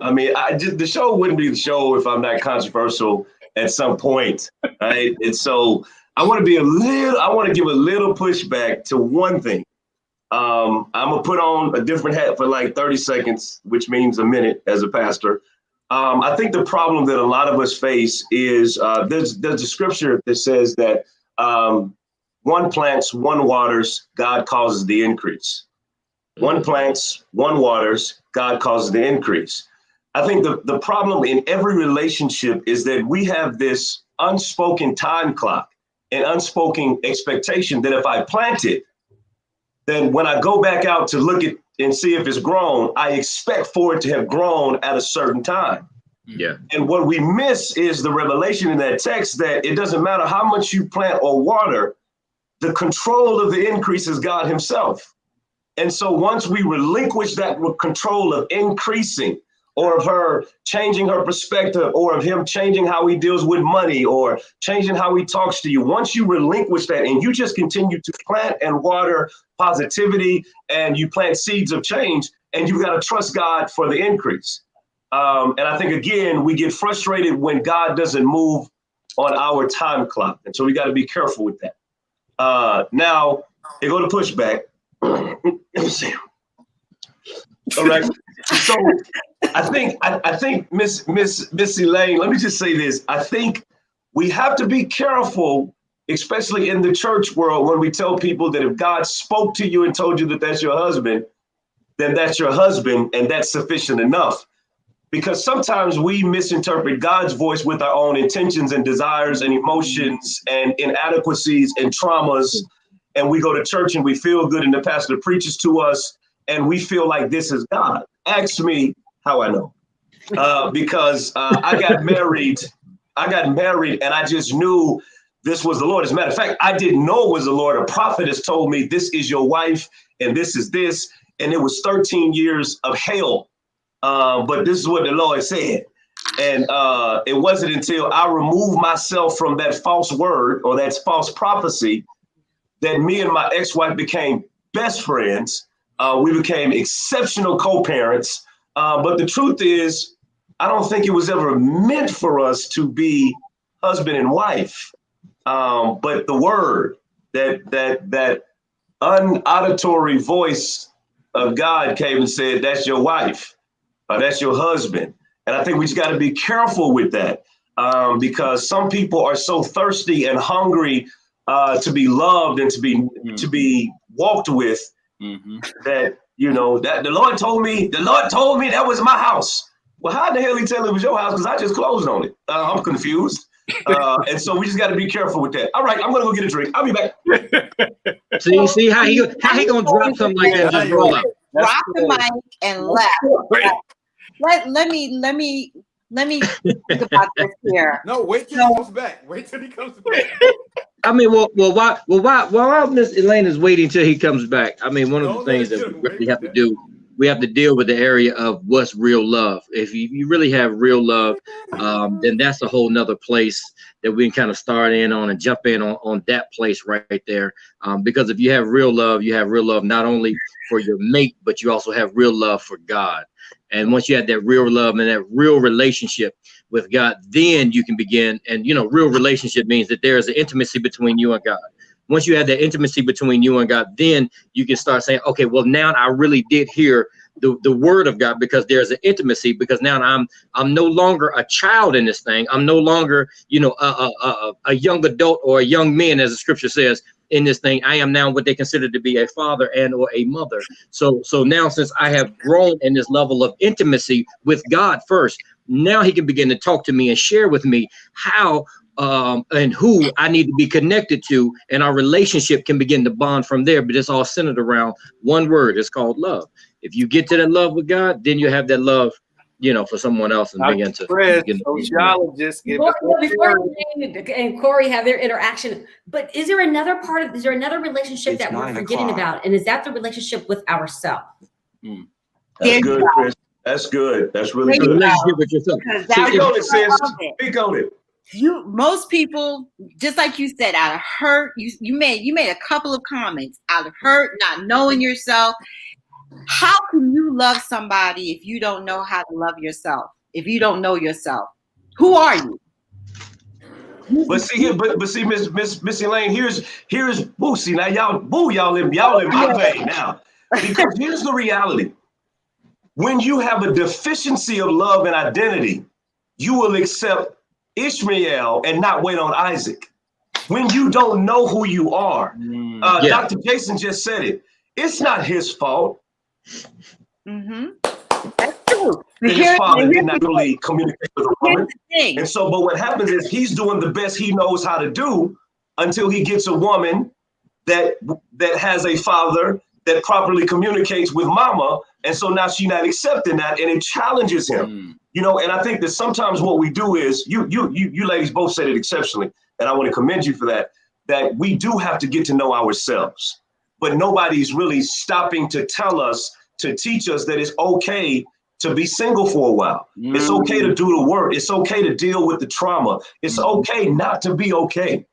I mean, the show wouldn't be the show if I'm not controversial at some point, right? And so I want to give a little pushback to one thing. I'm gonna put on a different hat for like 30 seconds, which means a minute as a pastor. I think the problem that a lot of us face is there's a scripture that says that one plants, one waters, God causes the increase. One plants, one waters, God causes the increase. I think the problem in every relationship is that we have this unspoken time clock and unspoken expectation that if I plant it, then when I go back out to look at and see if it's grown, I expect for it to have grown at a certain time. Yeah. And what we miss is the revelation in that text that it doesn't matter how much you plant or water, the control of the increase is God himself. And so once we relinquish that control of increasing, or of her changing her perspective, or of him changing how he deals with money, or changing how he talks to you, once you relinquish that and you just continue to plant and water positivity and you plant seeds of change, and you've got to trust God for the increase. And I think, again, we get frustrated when God doesn't move on our time clock. And so we got to be careful with that. Now, they go to pushback. Let me see. All right. So I think Miss Elaine, let me just say this. I think we have to be careful, especially in the church world, when we tell people that if God spoke to you and told you that that's your husband, then that's your husband and that's sufficient enough. Because sometimes we misinterpret God's voice with our own intentions and desires and emotions and inadequacies and traumas. And we go to church and we feel good and the pastor preaches to us and we feel like this is God. Ask me how I know. Because I got married and I just knew this was the Lord. As a matter of fact, I didn't know it was the Lord. A prophet has told me this is your wife and this is this. And it was 13 years of hell. But this is what the Lord said. And it wasn't until I removed myself from that false word or that false prophecy that me and my ex-wife became best friends. We became exceptional co-parents. But the truth is, I don't think it was ever meant for us to be husband and wife. But the word, that unauditory voice of God came and said, that's your wife. That's your husband. And I think we just got to be careful with that because some people are so thirsty and hungry to be loved and to be walked with that, you know, that the Lord told me that was my house. Well, how the hell he tell it was your house? Because I just closed on it. I'm confused. And so we just got to be careful with that. All right, I'm going to go get a drink. I'll be back. See how he gonna drop something like that and just roll out. Drop the mic and left. Let me think about this here. No, wait till he comes back. Wait till he comes back. I mean, why Miss Elaine is waiting till he comes back? I mean, one of the things that we really have to do, we have to deal with the area of what's real love. If you really have real love, then that's a whole nother place that we can kind of start in on and jump in on that place right there. Because if you have real love not only for your mate, but you also have real love for God. And once you have that real love and that real relationship with God, then you can begin. And, you know, real relationship means that there is an intimacy between you and God. Once you have that intimacy between you and God, then you can start saying, okay, well, now I really did hear the word of God, because there's an intimacy, because now I'm no longer a child in this thing. I'm no longer, you know, a young adult or a young man, as the scripture says, in this thing. I am now what they consider to be a father and or a mother. So now, since I have grown in this level of intimacy with God first, now he can begin to talk to me and share with me how and who I need to be connected to, and our relationship can begin to bond from there. But it's all centered around one word. It's called love. If you get to that love with God, then you have that love, you know, for someone else, and begin to sociologist. Before Elaine and Corey have their interaction, but is there another relationship that we're forgetting about, and is that the relationship with ourselves? That's good, Chris. That's good. That's really good. Relationship with yourself. Speak on it, sis. Speak on it. Most people, just like you said, out of hurt, you made a couple of comments out of hurt, not knowing yourself. How can you love somebody if you don't know how to love yourself? If you don't know yourself, who are you? But see, Miss Elaine, here's Boosie. Now y'all in my vein now, because here's the reality: when you have a deficiency of love and identity, you will accept Ishmael and not wait on Isaac. When you don't know who you are, Dr. Jason just said it. It's not his fault. That's true. His father did not really communicate with a woman. And so, but what happens is he's doing the best he knows how to do until he gets a woman that has a father that properly communicates with mama. And so now she's not accepting that, and it challenges him. You know, and I think that sometimes what we do is, you ladies both said it exceptionally, and I want to commend you for that, that we do have to get to know ourselves, but nobody's really stopping to tell us, to teach us that it's okay to be single for a while. It's okay to do the work. It's okay to deal with the trauma. It's okay not to be okay.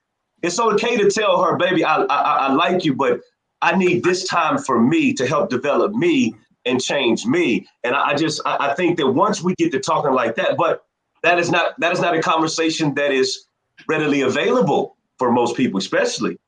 It's okay to tell her, baby, I like you, but I need this time for me to help develop me and change me. And I think that once we get to talking like that, but that is not a conversation that is readily available for most people, especially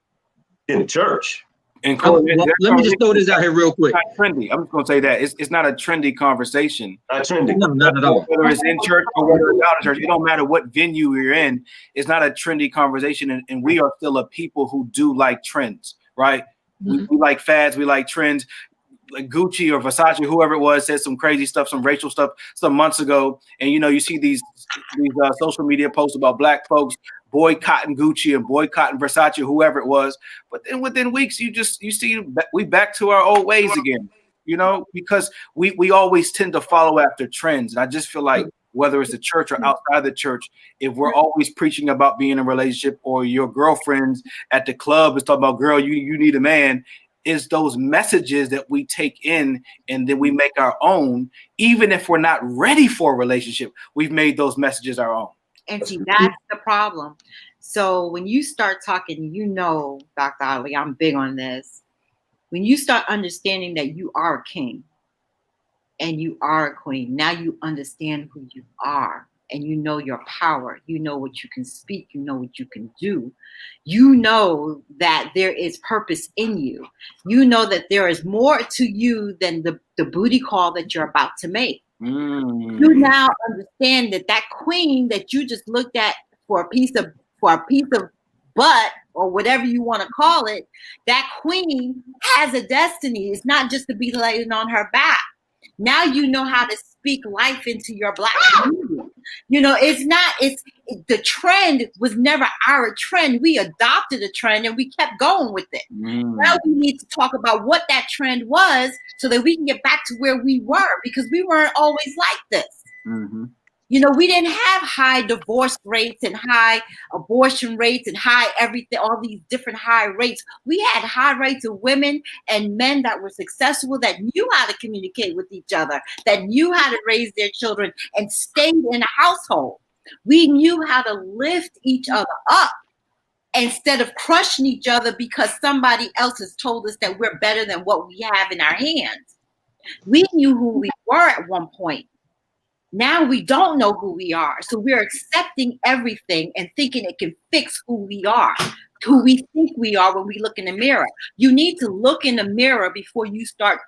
in the church. And Corey, let me just throw this out here real quick. It's not trendy. I'm just going to say that it's not a trendy conversation. Not trendy. No, not at all. Whether it's in church or whether it's out of church, it don't matter what venue you're in. It's not a trendy conversation, and we are still a people who do like trends, right? We like fads, we like trends. Like Gucci or Versace, whoever it was, said some crazy stuff, some racial stuff some months ago, and you see these social media posts about black folks boycotting Gucci and boycotting Versace, whoever it was. But then within weeks, you see we back to our old ways again, because we always tend to follow after trends. And I just feel like whether it's the church or outside the church, if we're always preaching about being in a relationship, or your girlfriends at the club is talking about, girl, you need a man, is those messages that we take in and then we make our own, even if we're not ready for a relationship, we've made those messages our own. And see, that's the problem. So when you start talking, Dr. Ali, I'm big on this. When you start understanding that you are a king and you are a queen, now you understand who you are, and you know your power. You know what you can speak. You know what you can do. You know that there is purpose in you. You know that there is more to you than the booty call that you're about to make. You now understand that queen that you just looked at for a piece of butt, or whatever you want to call it, that queen has a destiny. It's not just to be laying on her back. Now you know how to speak life into your black community. The trend was never our trend. We adopted a trend and we kept going with it. Now we need to talk about what that trend was so that we can get back to where we were, because we weren't always like this. We didn't have high divorce rates and high abortion rates and high everything, all these different high rates. We had high rates of women and men that were successful, that knew how to communicate with each other, that knew how to raise their children and stayed in a household. We knew how to lift each other up instead of crushing each other because somebody else has told us that we're better than what we have in our hands. We knew who we were at one point. Now we don't know who we are. So we're accepting everything and thinking it can fix who we are, who we think we are when we look in the mirror. You need to look in the mirror before you start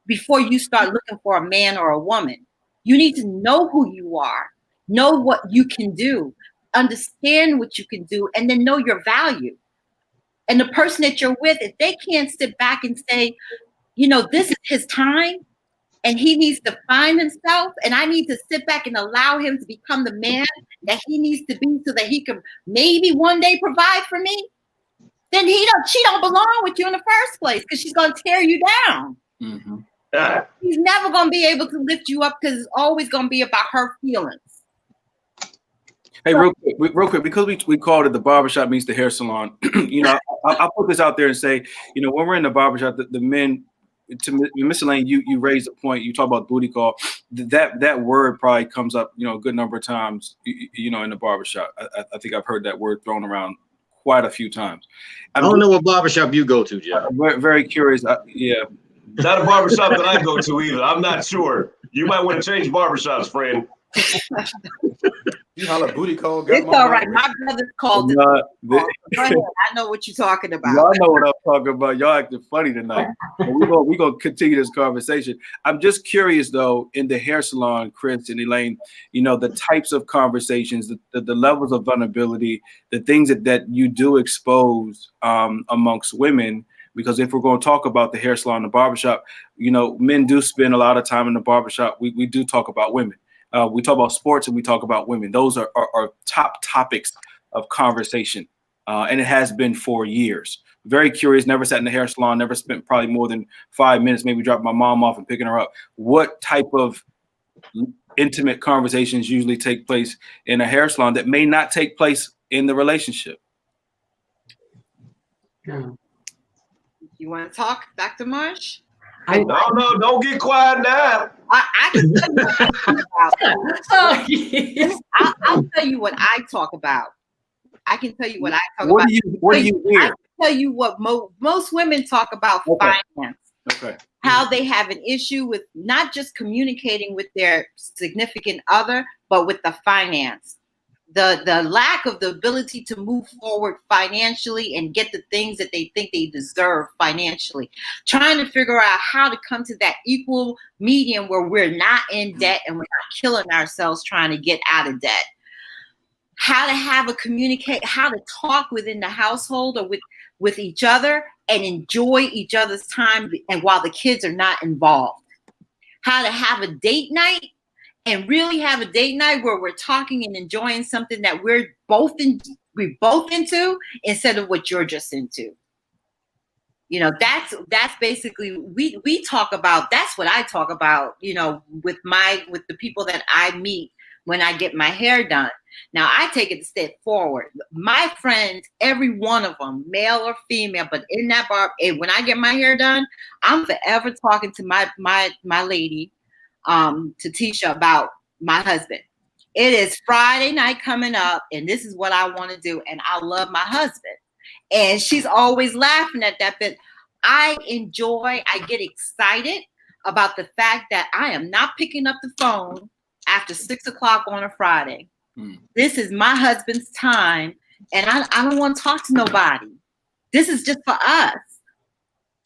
looking for a man or a woman. You need to know who you are, know what you can do, understand what you can do, and then know your value. And the person that you're with, if they can't sit back and say, this is his time, and he needs to find himself, and I need to sit back and allow him to become the man that he needs to be so that he can maybe one day provide for me, then she don't belong with you in the first place, because she's going to tear you down. He's never going to be able to lift you up, because it's always going to be about her feelings. Hey, real quick, because we called it the barbershop meets the hair salon, I'll put this out there and say, when we're in the barbershop, the men, to Miss Elaine, you raised a point. You talk about booty call. That word probably comes up, a good number of times, in the barbershop. I think I've heard that word thrown around quite a few times. I don't know what barbershop you go to, Jeff. I'm very curious. Yeah. Not a barbershop that I go to either. I'm not sure. You might want to change barbershops, friend. You holler booty call. It's all right. My brother called it. Go ahead. I know what you're talking about. Y'all know what I'm talking about. Y'all acting funny tonight. We're gonna continue this conversation. I'm just curious though, in the hair salon, Chris and Elaine, the types of conversations, the levels of vulnerability, the things that you do expose amongst women. Because if we're going to talk about the hair salon, the barbershop, men do spend a lot of time in the barbershop. We do talk about women. We talk about sports and we talk about women. Those are top topics of conversation. And it has been for years. very curious, never sat in the hair salon, never spent probably more than 5 minutes, maybe dropping my mom off and picking her up. What type of intimate conversations usually take place in a hair salon that may not take place in the relationship? Yeah. You want to talk, Dr. Marsh? No, don't get quiet now. I can tell you what I talk about. I'll tell you what I talk about. I can tell you what I talk about. What do you hear? I can tell you what most women talk about finance. Okay. How they have an issue with not just communicating with their significant other, but with the finance. The lack of the ability to move forward financially and get the things that they think they deserve financially. Trying to figure out how to come to that equal medium where we're not in debt and we're not killing ourselves trying to get out of debt. How to how to talk within the household or with each other and enjoy each other's time, and while the kids are not involved. How to have a date night and really have a date night where we're talking and enjoying something that we're both into instead of what you're just into. You know, that's basically we talk about. That's what I talk about. You know, with the people that I meet when I get my hair done. Now I take it a step forward. My friends, every one of them, male or female, but in that bar, when I get my hair done, I'm forever talking to my lady, to Tisha, about my husband. It is Friday night coming up, and this is what I want to do, and I love my husband. And she's always laughing at that, but I get excited about the fact that I am not picking up the phone after 6 o'clock on a Friday. This is my husband's time, and I don't want to talk to nobody. This is just for us.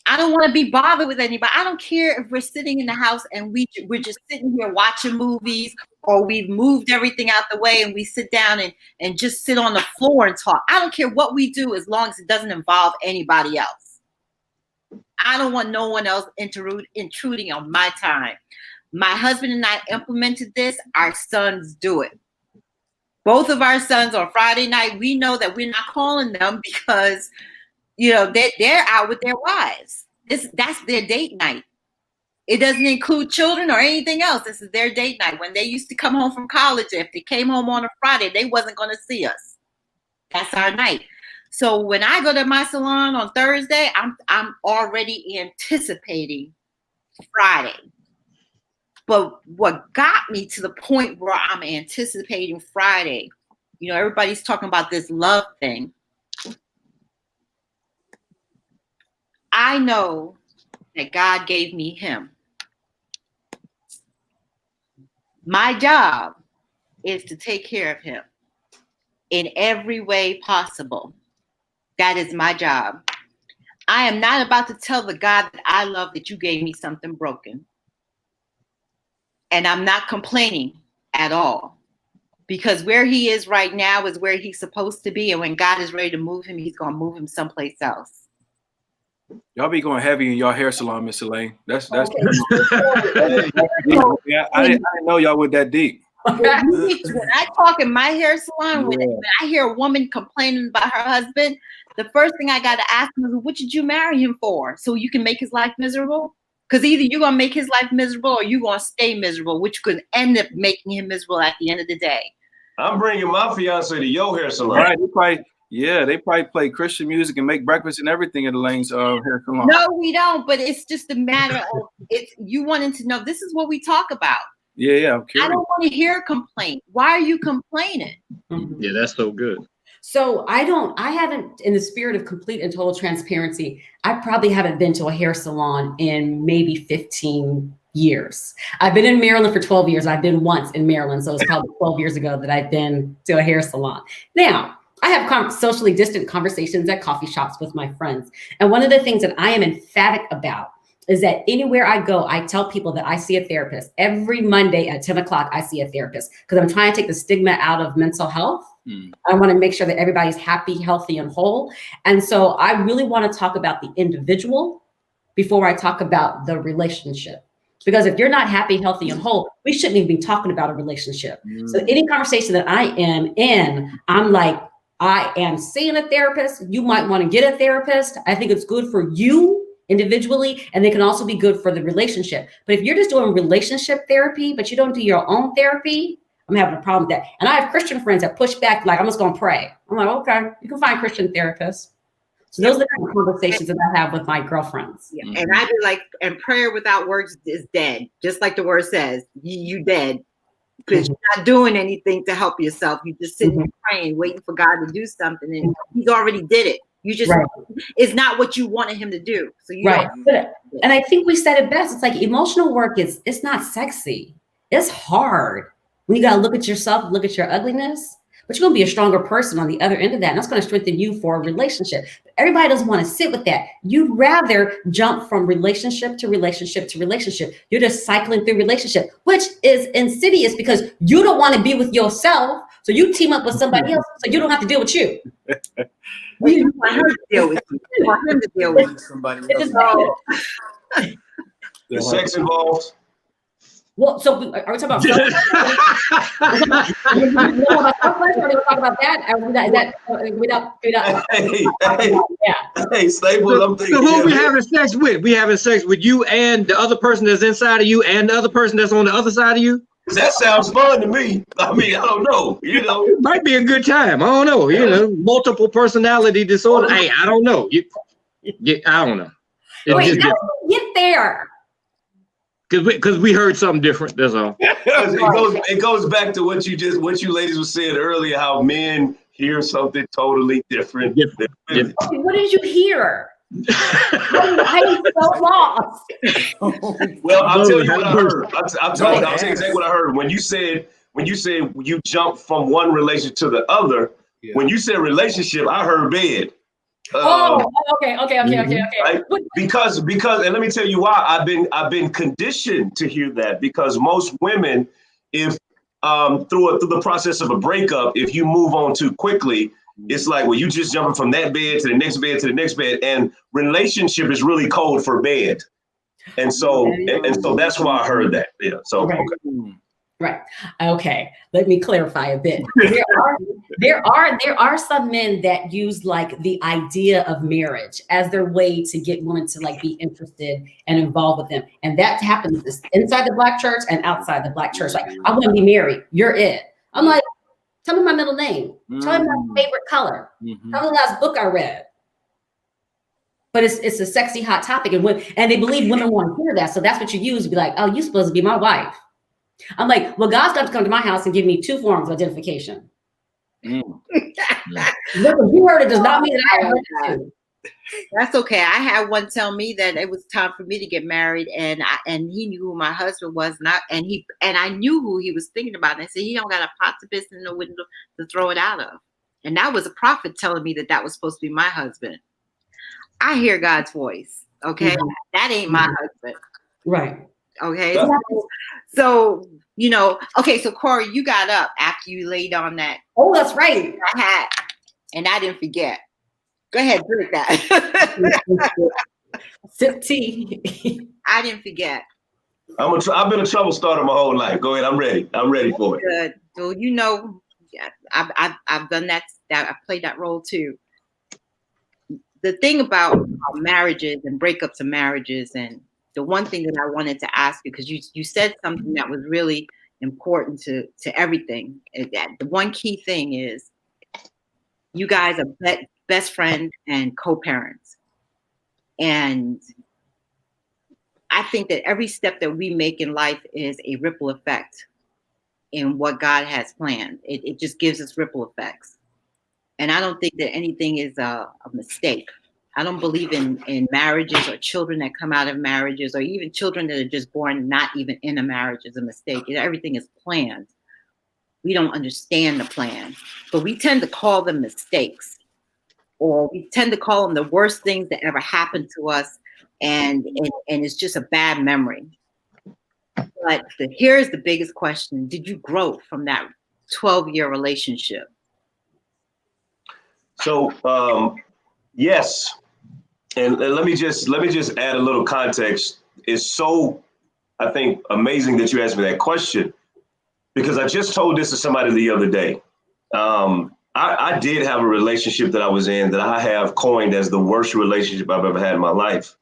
I don't want to be bothered with anybody. I don't care if we're sitting in the house and we're just sitting here watching movies, or we've moved everything out the way and we sit down and just sit on the floor and talk. I don't care what we do as long as it doesn't involve anybody else. I don't want no one else intruding on my time. My husband and I implemented this. Our sons do it. Both of our sons on Friday night, we know that we're not calling them because, you know, they're out with their wives. That's their date night. It doesn't include children or anything else. This is their date night. When they used to come home from college, if they came home on a Friday, they wasn't going to see us. That's our night. So when I go to my salon on Thursday, I'm already anticipating Friday. But what got me to the point where I'm anticipating Friday, you know, everybody's talking about this love thing. I know that God gave me him. My job is to take care of him in every way possible. That is my job. I am not about to tell the God that I love that you gave me something broken. And I'm not complaining at all, because where he is right now is where he's supposed to be. And when God is ready to move him, he's going to move him someplace else. Y'all be going heavy in your hair salon, Miss Elaine. That's Okay. Yeah, I didn't know y'all went that deep. When I talk in my hair salon, when I hear a woman complaining about her husband, the first thing I got to ask him is, what did you marry him for? So you can make his life miserable? Because either you're going to make his life miserable or you're going to stay miserable, which could end up making him miserable at the end of the day. I'm bringing my fiance to your hair salon. Right. They probably play Christian music and make breakfast and everything at Elaine's hair salon. No, we don't. But it's just a matter of you wanting to know. This is what we talk about. Yeah. I don't want to hear a complaint. Why are you complaining? Yeah, that's so good. So I haven't, in the spirit of complete and total transparency, I probably haven't been to a hair salon in maybe 15 years. I've been in Maryland for 12 years. I've been once in Maryland. So it's probably 12 years ago that I've been to a hair salon. Now, I have socially distant conversations at coffee shops with my friends. And one of the things that I am emphatic about is that anywhere I go, I tell people that I see a therapist. Every Monday at 10 o'clock, I see a therapist because I'm trying to take the stigma out of mental health. I want to make sure that everybody's happy, healthy, and whole. And so I really want to talk about the individual before I talk about the relationship. Because if you're not happy, healthy, and whole, we shouldn't even be talking about a relationship. So any conversation that I am in, I'm like, I am seeing a therapist. You might want to get a therapist. I think it's good for you individually, and they can also be good for the relationship. But if you're just doing relationship therapy, but you don't do your own therapy, I'm having a problem with that. And I have Christian friends that push back, like, I'm just going to pray. I'm like, okay, you can find Christian therapists. So those are the kind of conversations that I have with my girlfriends. Yeah. And I be like, and prayer without works is dead. Just like the word says, you dead. Because you're not doing anything to help yourself. You just sitting there praying, waiting for God to do something. And he's already did it. You just, it's not what you wanted him to do. So you don't. And I think we said it best. It's like emotional work it's not sexy. It's hard. When you got to look at yourself, look at your ugliness, but you're going to be a stronger person on the other end of that. And that's going to strengthen you for a relationship. Everybody doesn't want to sit with that. You'd rather jump from relationship to relationship to relationship. You're just cycling through relationship, which is insidious because you don't want to be with yourself. So you team up with somebody else so you don't have to deal with you. You want her to deal with you. You want him to deal with somebody else. The sex involved. Well, so are we talking about? We're talk about that. Hey, Staples, I'm thinking. So who we having sex with? We having sex with you and the other person that's inside of you and the other person that's on the other side of you? That sounds fun to me. I mean, I don't know. You know, it might be a good time. I don't know. You know, multiple personality disorder. Hey, I don't know. I don't know. Wait, get there. Because we heard something different. That's all. It goes back to what you ladies were saying earlier. How men hear something totally different. What did you hear? I'm so lost. Well, I'll tell you what I heard. I'll tell you exactly what I heard. When you said you jump from one relationship to the other, when you said relationship, I heard bed. Okay. Right? Because, and let me tell you why I've been conditioned to hear that, because most women, if through the process of a breakup, if you move on too quickly, it's like, well, you just jumping from that bed to the next bed to the next bed, and relationship is really code for bed, and so that's why I heard that. Yeah. So Right. Okay. Let me clarify a bit. There are some men that use like the idea of marriage as their way to get women to like be interested and involved with them. And that happens inside the Black church and outside the Black church. Like, I want to be married. You're it. I'm like, tell me my middle name. Tell me my favorite color. Tell me the last book I read. But it's a sexy, hot topic. And they believe women want to hear that. So that's what you use to be like, oh, you're supposed to be my wife. I'm like, well, God's got to come to my house and give me 2 forms of identification. Look, if you heard it does not mean that I heard it too. That's okay. I had one tell me that it was time for me to get married, and he knew who my husband was, and I knew who he was thinking about. And I said, he don't got a pot to piss in the window to throw it out of. And that was a prophet telling me that was supposed to be my husband. I hear God's voice. Okay, that ain't my husband. Right. Okay. So, okay, so Corey, you got up after you laid on that. Oh, that's right. Hat, and I didn't forget. Go ahead, drink that. Sip tea. I didn't forget. I've been a trouble starter my whole life. Go ahead, I'm ready. I'm ready for it. Good. So I've done that. I played that role too. The thing about marriages and breakups of marriages, and the one thing that I wanted to ask you, because you said something that was really important to everything. The one key thing is you guys are best friends and co-parents. And I think that every step that we make in life is a ripple effect in what God has planned. It just gives us ripple effects. And I don't think that anything is a mistake. I don't believe in marriages or children that come out of marriages, or even children that are just born not even in a marriage is a mistake. Everything is planned. We don't understand the plan, but we tend to call them mistakes, or we tend to call them the worst things that ever happened to us, and it's just a bad memory. But here's the biggest question: did you grow from that 12-year relationship? So yes. And let me just add a little context. It's so, I think, amazing that you asked me that question, because I just told this to somebody the other day. I did have a relationship that I was in that I have coined as the worst relationship I've ever had in my life.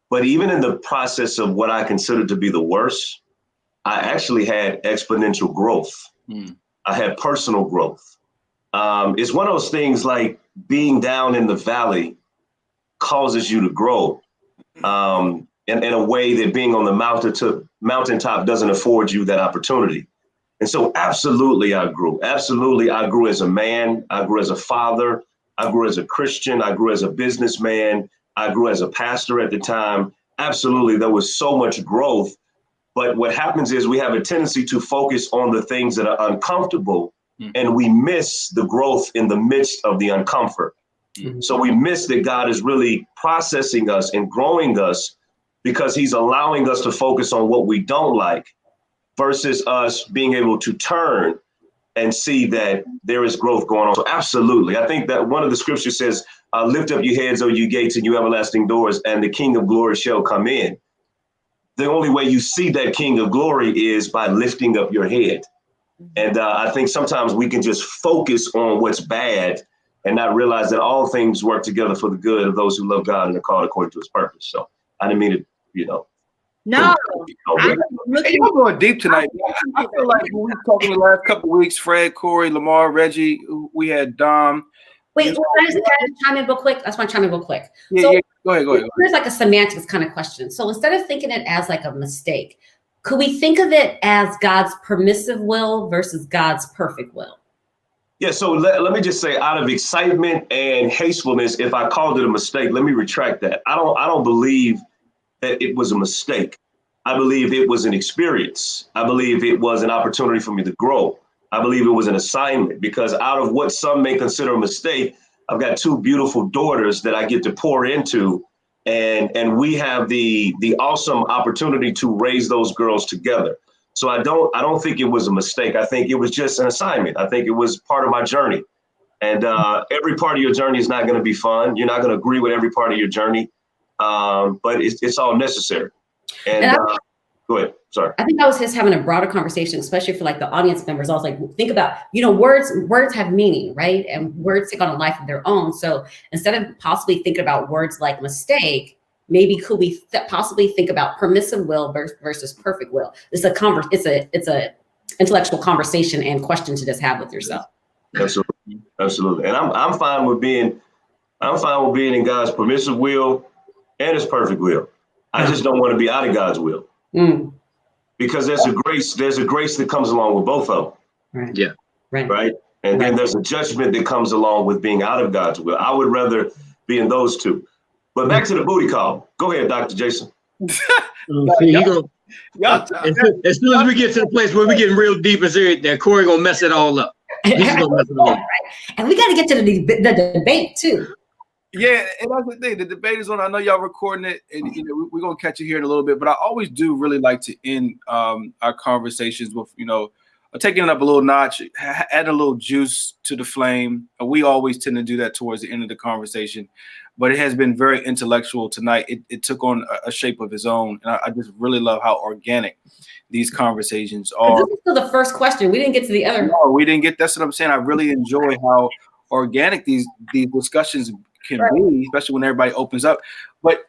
But even in the process of what I consider to be the worst, I actually had exponential growth. I had personal growth. It's one of those things like being down in the valley causes you to grow in a way that being on the mountaintop doesn't afford you that opportunity. And so absolutely I grew. Absolutely I grew as a man. I grew as a father. I grew as a Christian. I grew as a businessman. I grew as a pastor at the time. Absolutely, there was so much growth. But what happens is we have a tendency to focus on the things that are uncomfortable, and we miss the growth in the midst of the uncomfort. So we miss that God is really processing us and growing us because he's allowing us to focus on what we don't like versus us being able to turn and see that there is growth going on. So absolutely. I think that one of the scriptures says, lift up your heads, O you gates, and you everlasting doors, and the King of glory shall come in. The only way you see that King of glory is by lifting up your head. And I think sometimes we can just focus on what's bad and not realize that all things work together for the good of those who love God and are called according to his purpose. So I didn't mean to, No, Hey, we're going deep tonight. I feel like when we were talking the last couple of weeks, Fred, Corey, Lamar, Reggie, we had Dom. Wait, can I just chime in real quick? I just want to chime in real quick. Yeah, so yeah. Go ahead. Here's like a semantics kind of question. So instead of thinking it as like a mistake, could we think of it as God's permissive will versus God's perfect will? Yeah, so let me just say, out of excitement and hastefulness, if I called it a mistake, let me retract that. I don't believe that it was a mistake. I believe it was an experience. I believe it was an opportunity for me to grow. I believe it was an assignment because out of what some may consider a mistake, I've got two beautiful daughters that I get to pour into, and we have the awesome opportunity to raise those girls together. So I don't think it was a mistake. I think it was just an assignment. I think it was part of my journey. And every part of your journey is not going to be fun. You're not going to agree with every part of your journey, but it's all necessary. And go ahead. Sorry. I think that was his having a broader conversation, especially for like the audience members. I was like, think about, words have meaning, right? And words take on a life of their own. So instead of possibly thinking about words like mistake, maybe could we possibly think about permissive will versus perfect will? It's a intellectual conversation and question to just have with yourself. Absolutely. And I'm fine with being in God's permissive will and his perfect will. I just don't want to be out of God's will. Because there's a grace that comes along with both of them. Right. Yeah. Right. And then there's a judgment that comes along with being out of God's will. I would rather be in those two. But back to the booty call. Go ahead, Dr. Jason. As soon as we get to the place where we're getting real deep and serious, that Corey gonna mess it all up. He's gonna mess it all up. And we got to get to the debate too. Yeah, and that's the thing. The debate is on. I know y'all recording it, and we're gonna catch you here in a little bit. But I always do really like to end our conversations with taking it up a little notch, add a little juice to the flame. We always tend to do that towards the end of the conversation. But it has been very intellectual tonight. It took on a shape of its own, and I just really love how organic these conversations are. This is still the first question. We didn't get to the other. No, we didn't get. That's what I'm saying. I really enjoy how organic these discussions can be, especially when everybody opens up. But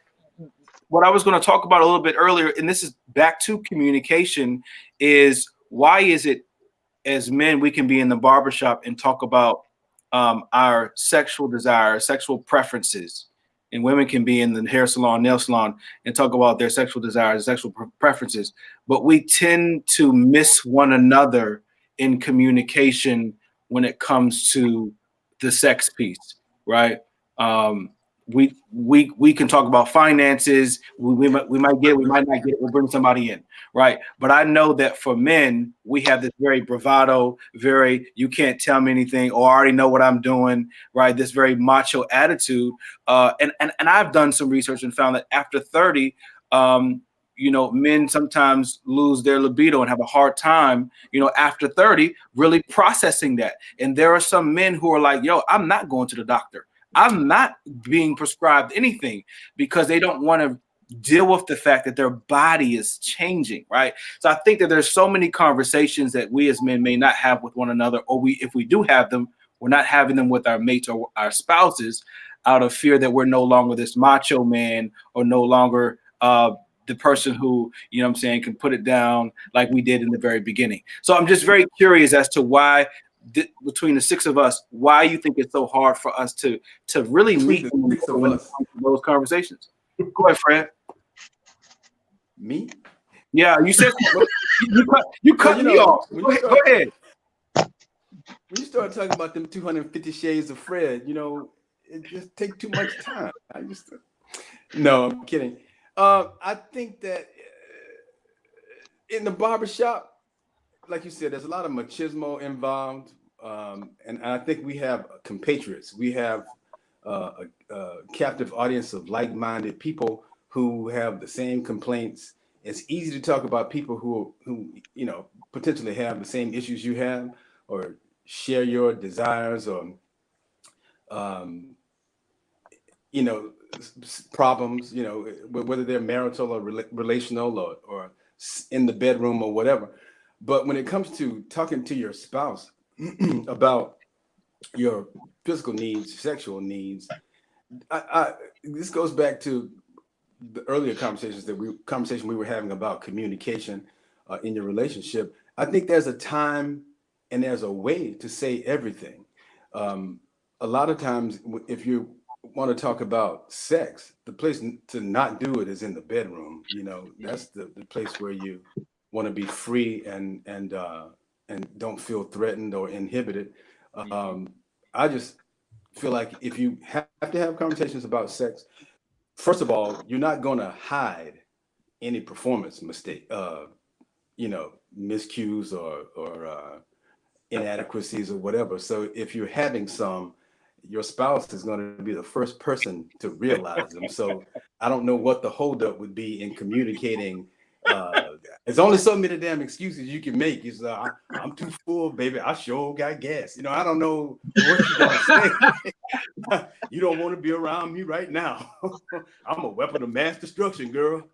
what I was going to talk about a little bit earlier, and this is back to communication, is why is it as men we can be in the barbershop and talk about our sexual desires, sexual preferences, and women can be in the hair salon, nail salon, and talk about their sexual desires, sexual preferences, but we tend to miss one another in communication when it comes to the sex piece, right? We can talk about finances. We might get it, we might not get it. We'll bring somebody in, right? But I know that for men, we have this very bravado, you can't tell me anything, or I already know what I'm doing, right? This very macho attitude. And I've done some research and found that after 30, men sometimes lose their libido and have a hard time, after 30, really processing that. And there are some men who are like, yo, I'm not going to the doctor. I'm not being prescribed anything because they don't want to deal with the fact that their body is changing, right? So I think that there's so many conversations that we as men may not have with one another, or if we do have them, we're not having them with our mates or our spouses out of fear that we're no longer this macho man or no longer the person who, you know what I'm saying, can put it down like we did in the very beginning. So I'm just very curious as to why between the six of us, why you think it's so hard for us to really meet when it comes to those conversations. Go ahead, Fred. Me? Yeah, you said you cut me off. Go ahead. When you start talking about them 250 shades of Fred, you know, it just takes too much time. No, I'm kidding. I think that in the barbershop, like you said, there's a lot of machismo involved. And I think we have compatriots. We have a captive audience of like-minded people who have the same complaints. It's easy to talk about people who you know, potentially have the same issues you have or share your desires or you know, problems, you know, whether they're marital or relational or in the bedroom or whatever. But when it comes to talking to your spouse about your physical needs, sexual needs, this goes back to the earlier conversation we were having about communication in your relationship. I think there's a time and there's a way to say everything. A lot of times, if you want to talk about sex, the place to not do it is in the bedroom. You know, that's the place where you want to be free and don't feel threatened or inhibited. I just feel like if you have to have conversations about sex, first of all, you're not going to hide any performance mistake, you know, miscues or inadequacies or whatever. So if you're having some, your spouse is going to be the first person to realize them. So I don't know what the holdup would be in communicating. There's only so many damn excuses you can make. It's I'm too full, baby. I sure got gas. You know, I don't know what you're gonna say. You don't want to be around me right now. I'm a weapon of mass destruction, girl.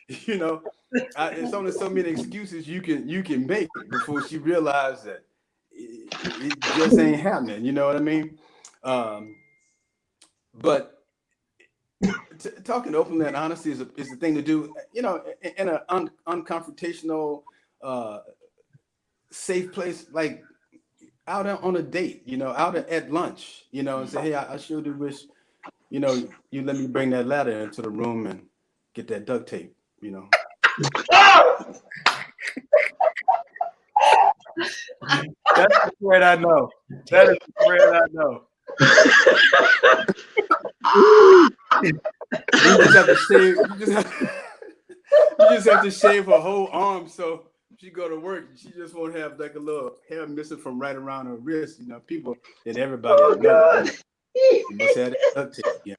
You know, it's only so many excuses you can make before she realizes that it just ain't happening. You know what I mean? But talking openly and honestly is the thing to do. You know, in an unconfrontational, safe place, like out on a date. You know, out at lunch. You know, and say, hey, I sure do wish, you know, you let me bring that ladder into the room and get that duct tape. You know. That's the Fred I know. That is the Fred I know. You just have to shave. You just have to shave her whole arm, so she go to work. She just won't have like a little hair missing from right around her wrist. You know, people and everybody knows. You must have that duct tape. Yeah.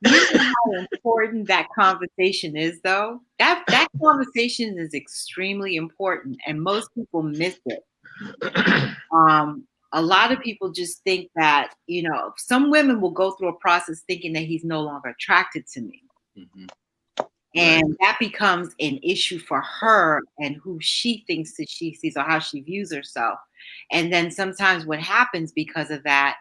You know how important that conversation is, though. That conversation is extremely important, and most people miss it. A lot of people just think that, you know, some women will go through a process thinking that he's no longer attracted to me. Mm-hmm. And that becomes an issue for her and who she thinks that she sees or how she views herself. And then sometimes what happens because of that,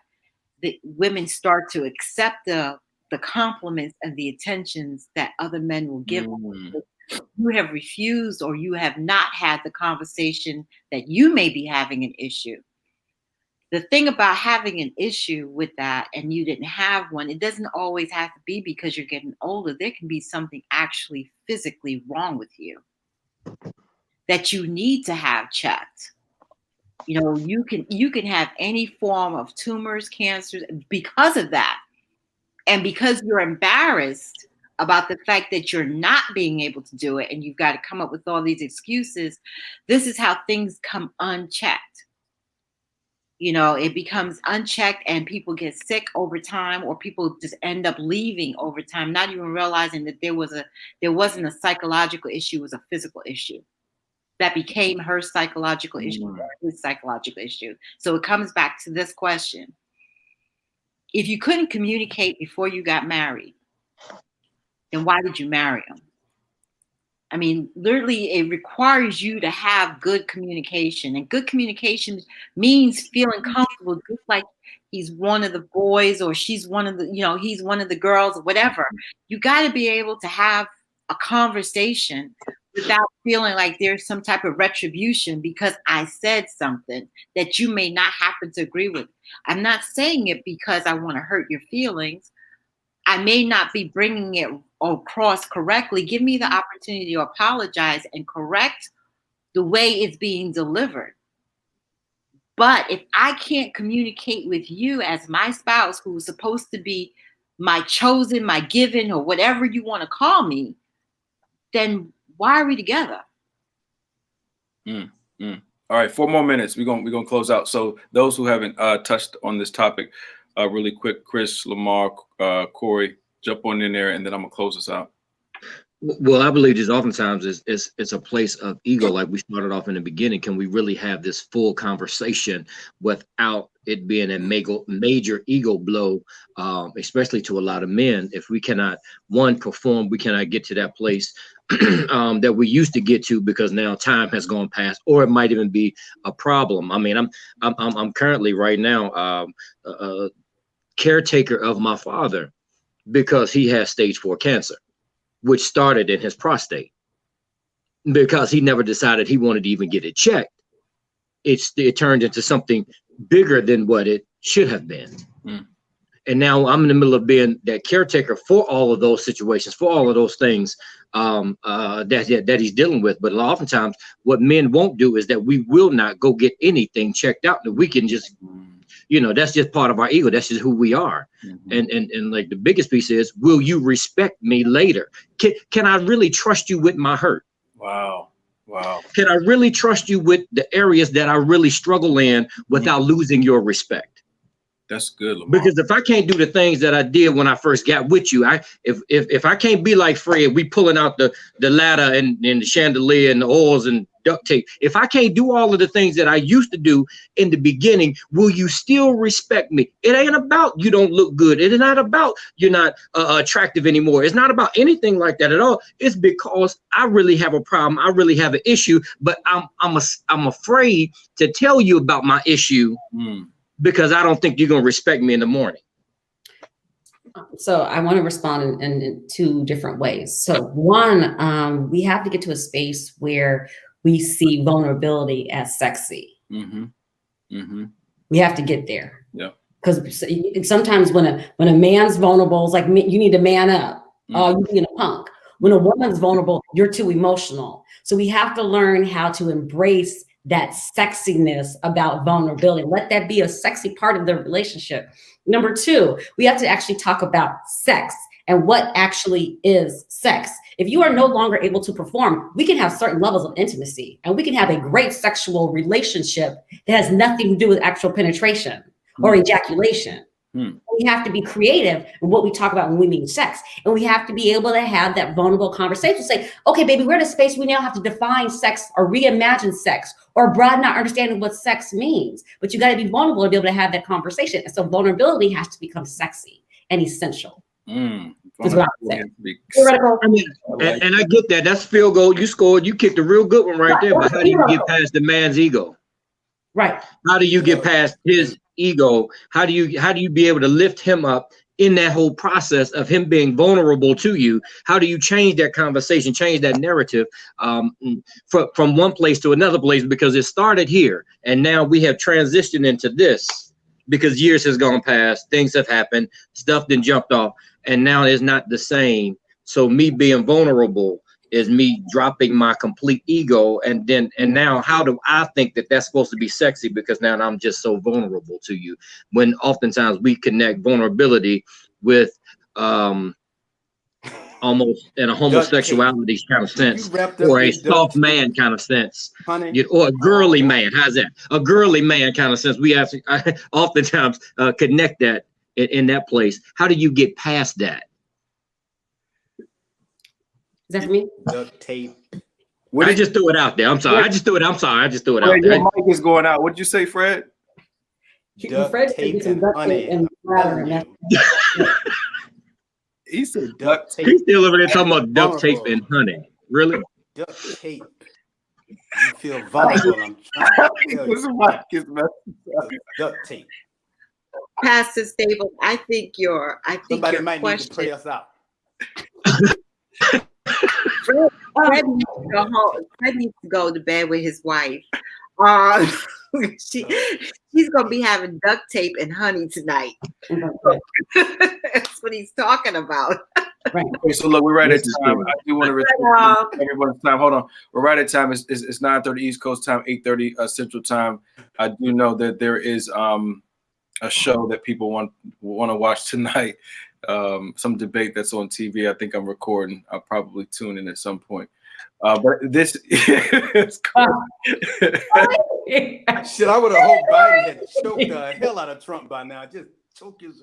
the women start to accept the compliments and the attentions that other men will give them. You have refused or you have not had the conversation that you may be having an issue. The thing about having an issue with that and you didn't have one, it doesn't always have to be because you're getting older. There can be something actually physically wrong with you that you need to have checked. You know, you can have any form of tumors, cancers because of that. And because you're embarrassed about the fact that you're not being able to do it and you've got to come up with all these excuses, this is how things come unchecked. You know, it becomes unchecked and people get sick over time, or people just end up leaving over time, not even realizing that there wasn't a psychological issue, it was a physical issue that became her psychological issue, or his psychological issue. So it comes back to this question. If you couldn't communicate before you got married, then why did you marry him? I mean, literally, it requires you to have good communication. And good communication means feeling comfortable, just like he's one of the boys or she's one of the, he's one of the girls, whatever. You got to be able to have a conversation without feeling like there's some type of retribution because I said something that you may not happen to agree with. I'm not saying it because I want to hurt your feelings. I may not be bringing it across correctly. Give me the opportunity to apologize and correct the way it's being delivered. But if I can't communicate with you as my spouse, who's supposed to be my chosen, my given, or whatever you want to call me, then why are we together? All right, 4 more minutes. We're gonna close out. So those who haven't touched on this topic, really quick, Chris, Lamar, Corey, jump on in there, and then I'm gonna close this out. Well, I believe just oftentimes it's a place of ego, like we started off in the beginning. Can we really have this full conversation without it being a major ego blow, especially to a lot of men? If we cannot, one, perform, we cannot get to that place that we used to get to because now time has gone past, or it might even be a problem. I mean, I'm currently right now a caretaker of my father because he has stage 4 cancer, which started in his prostate because he never decided he wanted to even get it checked. It turned into something bigger than what it should have been. And now I'm in the middle of being that caretaker for all of those situations, for all of those things that he's dealing with. But oftentimes what men won't do is that we will not go get anything checked out, that we can just, that's just part of our ego. That's just who we are. And like the biggest piece is, will you respect me later? Can I really trust you with my hurt? Wow. Can I really trust you with the areas that I really struggle in without losing your respect? That's good, Lamar. Because if I can't do the things that I did when I first got with you, if I can't be like Fred, we pulling out the ladder and the chandelier and the oils and duct tape. If I can't do all of the things that I used to do in the beginning, will you still respect me? It ain't about you don't look good. It is not about you're not attractive anymore. It's not about anything like that at all. It's because I really have a problem. I really have an issue, but I'm afraid to tell you about my issue. Because I don't think you're going to respect me in the morning. So I want to respond in 2 different ways. So one, we have to get to a space where we see vulnerability as sexy. We have to get there. Yeah. Because sometimes when a man's vulnerable, it's like you need to man up. Oh, you're being a punk. When a woman's vulnerable, you're too emotional. So we have to learn how to embrace that sexiness about vulnerability. Let that be a sexy part of the relationship. Number 2, we have to actually talk about sex and what actually is sex. If you are no longer able to perform, we can have certain levels of intimacy and we can have a great sexual relationship that has nothing to do with actual penetration or ejaculation. We have to be creative in what we talk about when we mean sex. And we have to be able to have that vulnerable conversation. Say, okay, baby, we're in a space we now have to define sex or reimagine sex or broaden our understanding of what sex means. But you got to be vulnerable to be able to have that conversation. And so vulnerability has to become sexy and essential. That's what I'm saying. Theoretical. And I get that. That's field goal. You scored. You kicked a real good one right there. But how do you get past the man's ego? Right. How do you get past his ego? How do you be able to lift him up in that whole process of him being vulnerable to you? How do you change that conversation, change that narrative from one place to another place? Because it started here and now we have transitioned into this because years has gone past, things have happened, stuff then jumped off, and now it's not the same. So me being vulnerable is me dropping my complete ego, and now how do I think that that's supposed to be sexy? Because now I'm just so vulnerable to you. When oftentimes we connect vulnerability with almost in a homosexuality kind of sense, or a soft man kind of sense, or a girly man. How's that? A girly man kind of sense. We have to oftentimes connect that in that place. How do you get past that? Is that for me? Duct tape. I just threw it out there. I'm sorry. I just threw it out there. Your mic is going out. What'd you say, Fred? Duct tape and honey. He said duct tape. He's still over there talking about duct tape and honey. Really? duct tape. You feel vulnerable. I'm trying to tell This you. mic is messed up. Duct tape. Pastor Staples, I think Somebody your might need to pray question. us out. Fred needs to go home. Fred needs to go to bed with his wife. Um, he's gonna be having duct tape and honey tonight. That's what he's talking about. Right. Okay, so look, we're right at This is time. good. I do want to respect everyone's time. Hold on. We're right at time. It's 9:30 East Coast time, 8:30 Central time. I do know that there is a show that people want to watch tonight. Some debate that's on TV. I think I'm recording. I'll probably tune in at some point. But this is Shit, I would have hoped Biden had choked the hell out of Trump by now. Just choke his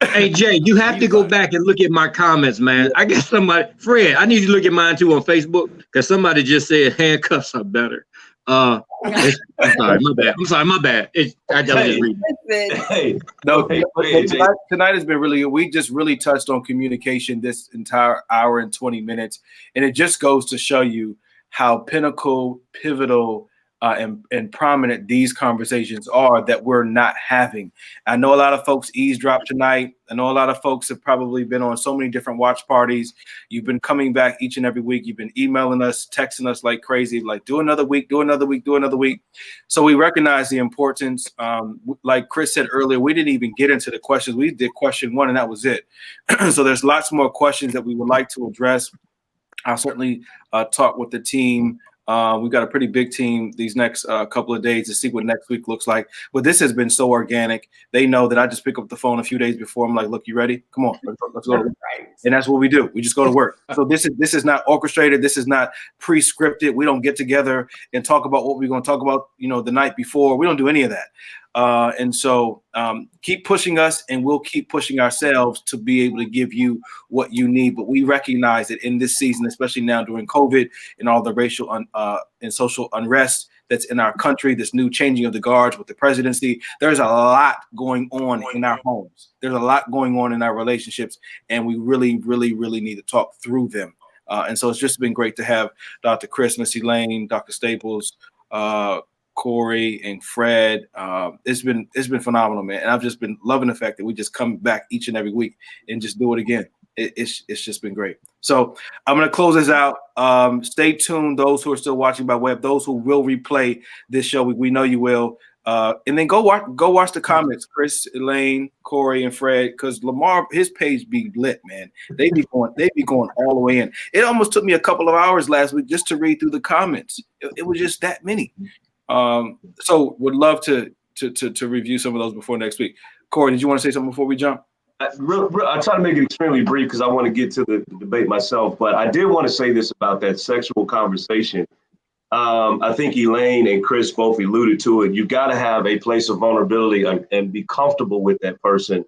Hey Jay, you have to go back and look at my comments, man. I got somebody, Fred. I need you to look at mine too on Facebook because somebody just said handcuffs are better. I'm sorry, my bad. I'm sorry, my bad. I was just reading. Hey, No, hey, hey, Jay. tonight has been really good. We just really touched on communication this entire hour and 20 minutes. And it just goes to show you how pivotal, and prominent these conversations are that we're not having. I know a lot of folks eavesdropped tonight. I know a lot of folks have probably been on so many different watch parties. You've been coming back each and every week. You've been emailing us, texting us like crazy, like do another week, do another week, do another week. So we recognize the importance. Like Chris said earlier, we didn't even get into the questions. We did question 1 and that was it. So there's lots more questions that we would like to address. I'll certainly talk with the team. We've got a pretty big team these next couple of days to see what next week looks like. But this has been so organic. They know that I just pick up the phone a few days before. I'm like, look, you ready? Come on, let's go to work. And that's what we do. We just go to work. So this is not orchestrated. This is not pre-scripted. We don't get together and talk about what we're going to talk about, the night before. We don't do any of that. And so keep pushing us and we'll keep pushing ourselves to be able to give you what you need. But we recognize that in this season, especially now during COVID and all the racial and social unrest that's in our country, this new changing of the guards with the presidency, there's a lot going on in our homes. There's a lot going on in our relationships, and we really, really, really need to talk through them. And so it's just been great to have Dr. Chris, Missy Lane, Dr. Staples, Corey and Fred. It's been phenomenal, man. And I've just been loving the fact that we just come back each and every week and just do it again. It's just been great. So I'm going to close this out. Stay tuned. Those who are still watching by web, those who will replay this show, we know you will. And then go watch the comments, Chris, Elaine, Corey, and Fred, because Lamar, his page be lit, man. They be going all the way in. It almost took me a couple of hours last week just to read through the comments. It was just that many. So would love to review some of those before next week. Corey, did you want to say something before we jump? I try to make it extremely brief because I want to get to the debate myself, but I did want to say this about that sexual conversation. I think Elaine and Chris both alluded to it. You've got to have a place of vulnerability and be comfortable with that person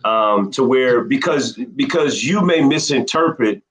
to where, because you may misinterpret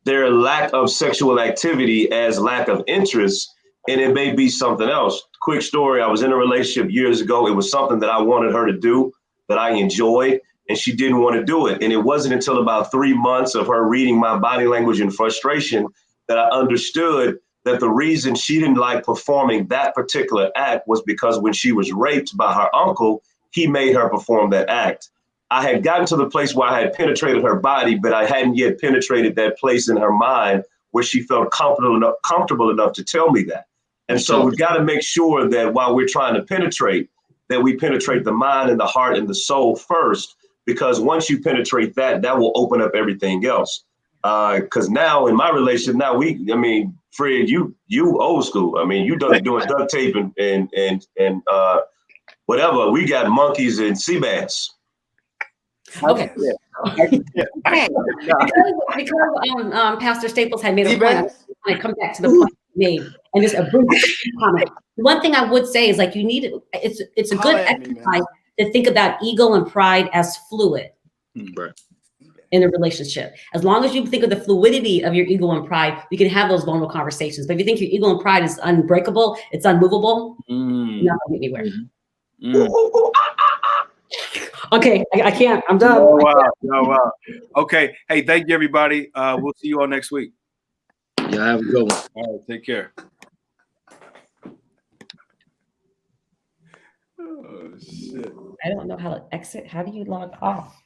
their lack of sexual activity as lack of interest, and it may be something else. Quick story, I was in a relationship years ago. It was something that I wanted her to do, that I enjoyed, and she didn't want to do it. And it wasn't until about 3 months of her reading my body language and frustration that I understood that the reason she didn't like performing that particular act was because when she was raped by her uncle, he made her perform that act. I had gotten to the place where I had penetrated her body, but I hadn't yet penetrated that place in her mind where she felt comfortable enough to tell me that. And so we've got to make sure that while we're trying to penetrate, that we penetrate the mind and the heart and the soul first, because once you penetrate that, that will open up everything else. Because now in my relationship, Fred, you old school. I mean, you done doing duct tape and whatever. We got monkeys and sea bass. Okay. Because Pastor Staples had made a point, I come back to the point he made, and just a brief comment. One thing I would say is it's a good exercise to think about ego and pride as fluid. Right. In a relationship. As long as you think of the fluidity of your ego and pride, you can have those vulnerable conversations. But if you think your ego and pride is unbreakable, it's unmovable, you're not going anywhere. Okay, I can't. I'm done. Oh, wow. Oh, wow. Okay. Hey, thank you, everybody. We'll see you all next week. Yeah, have a good one. All right. Take care. Oh shit. I don't know how to exit. How do you log off?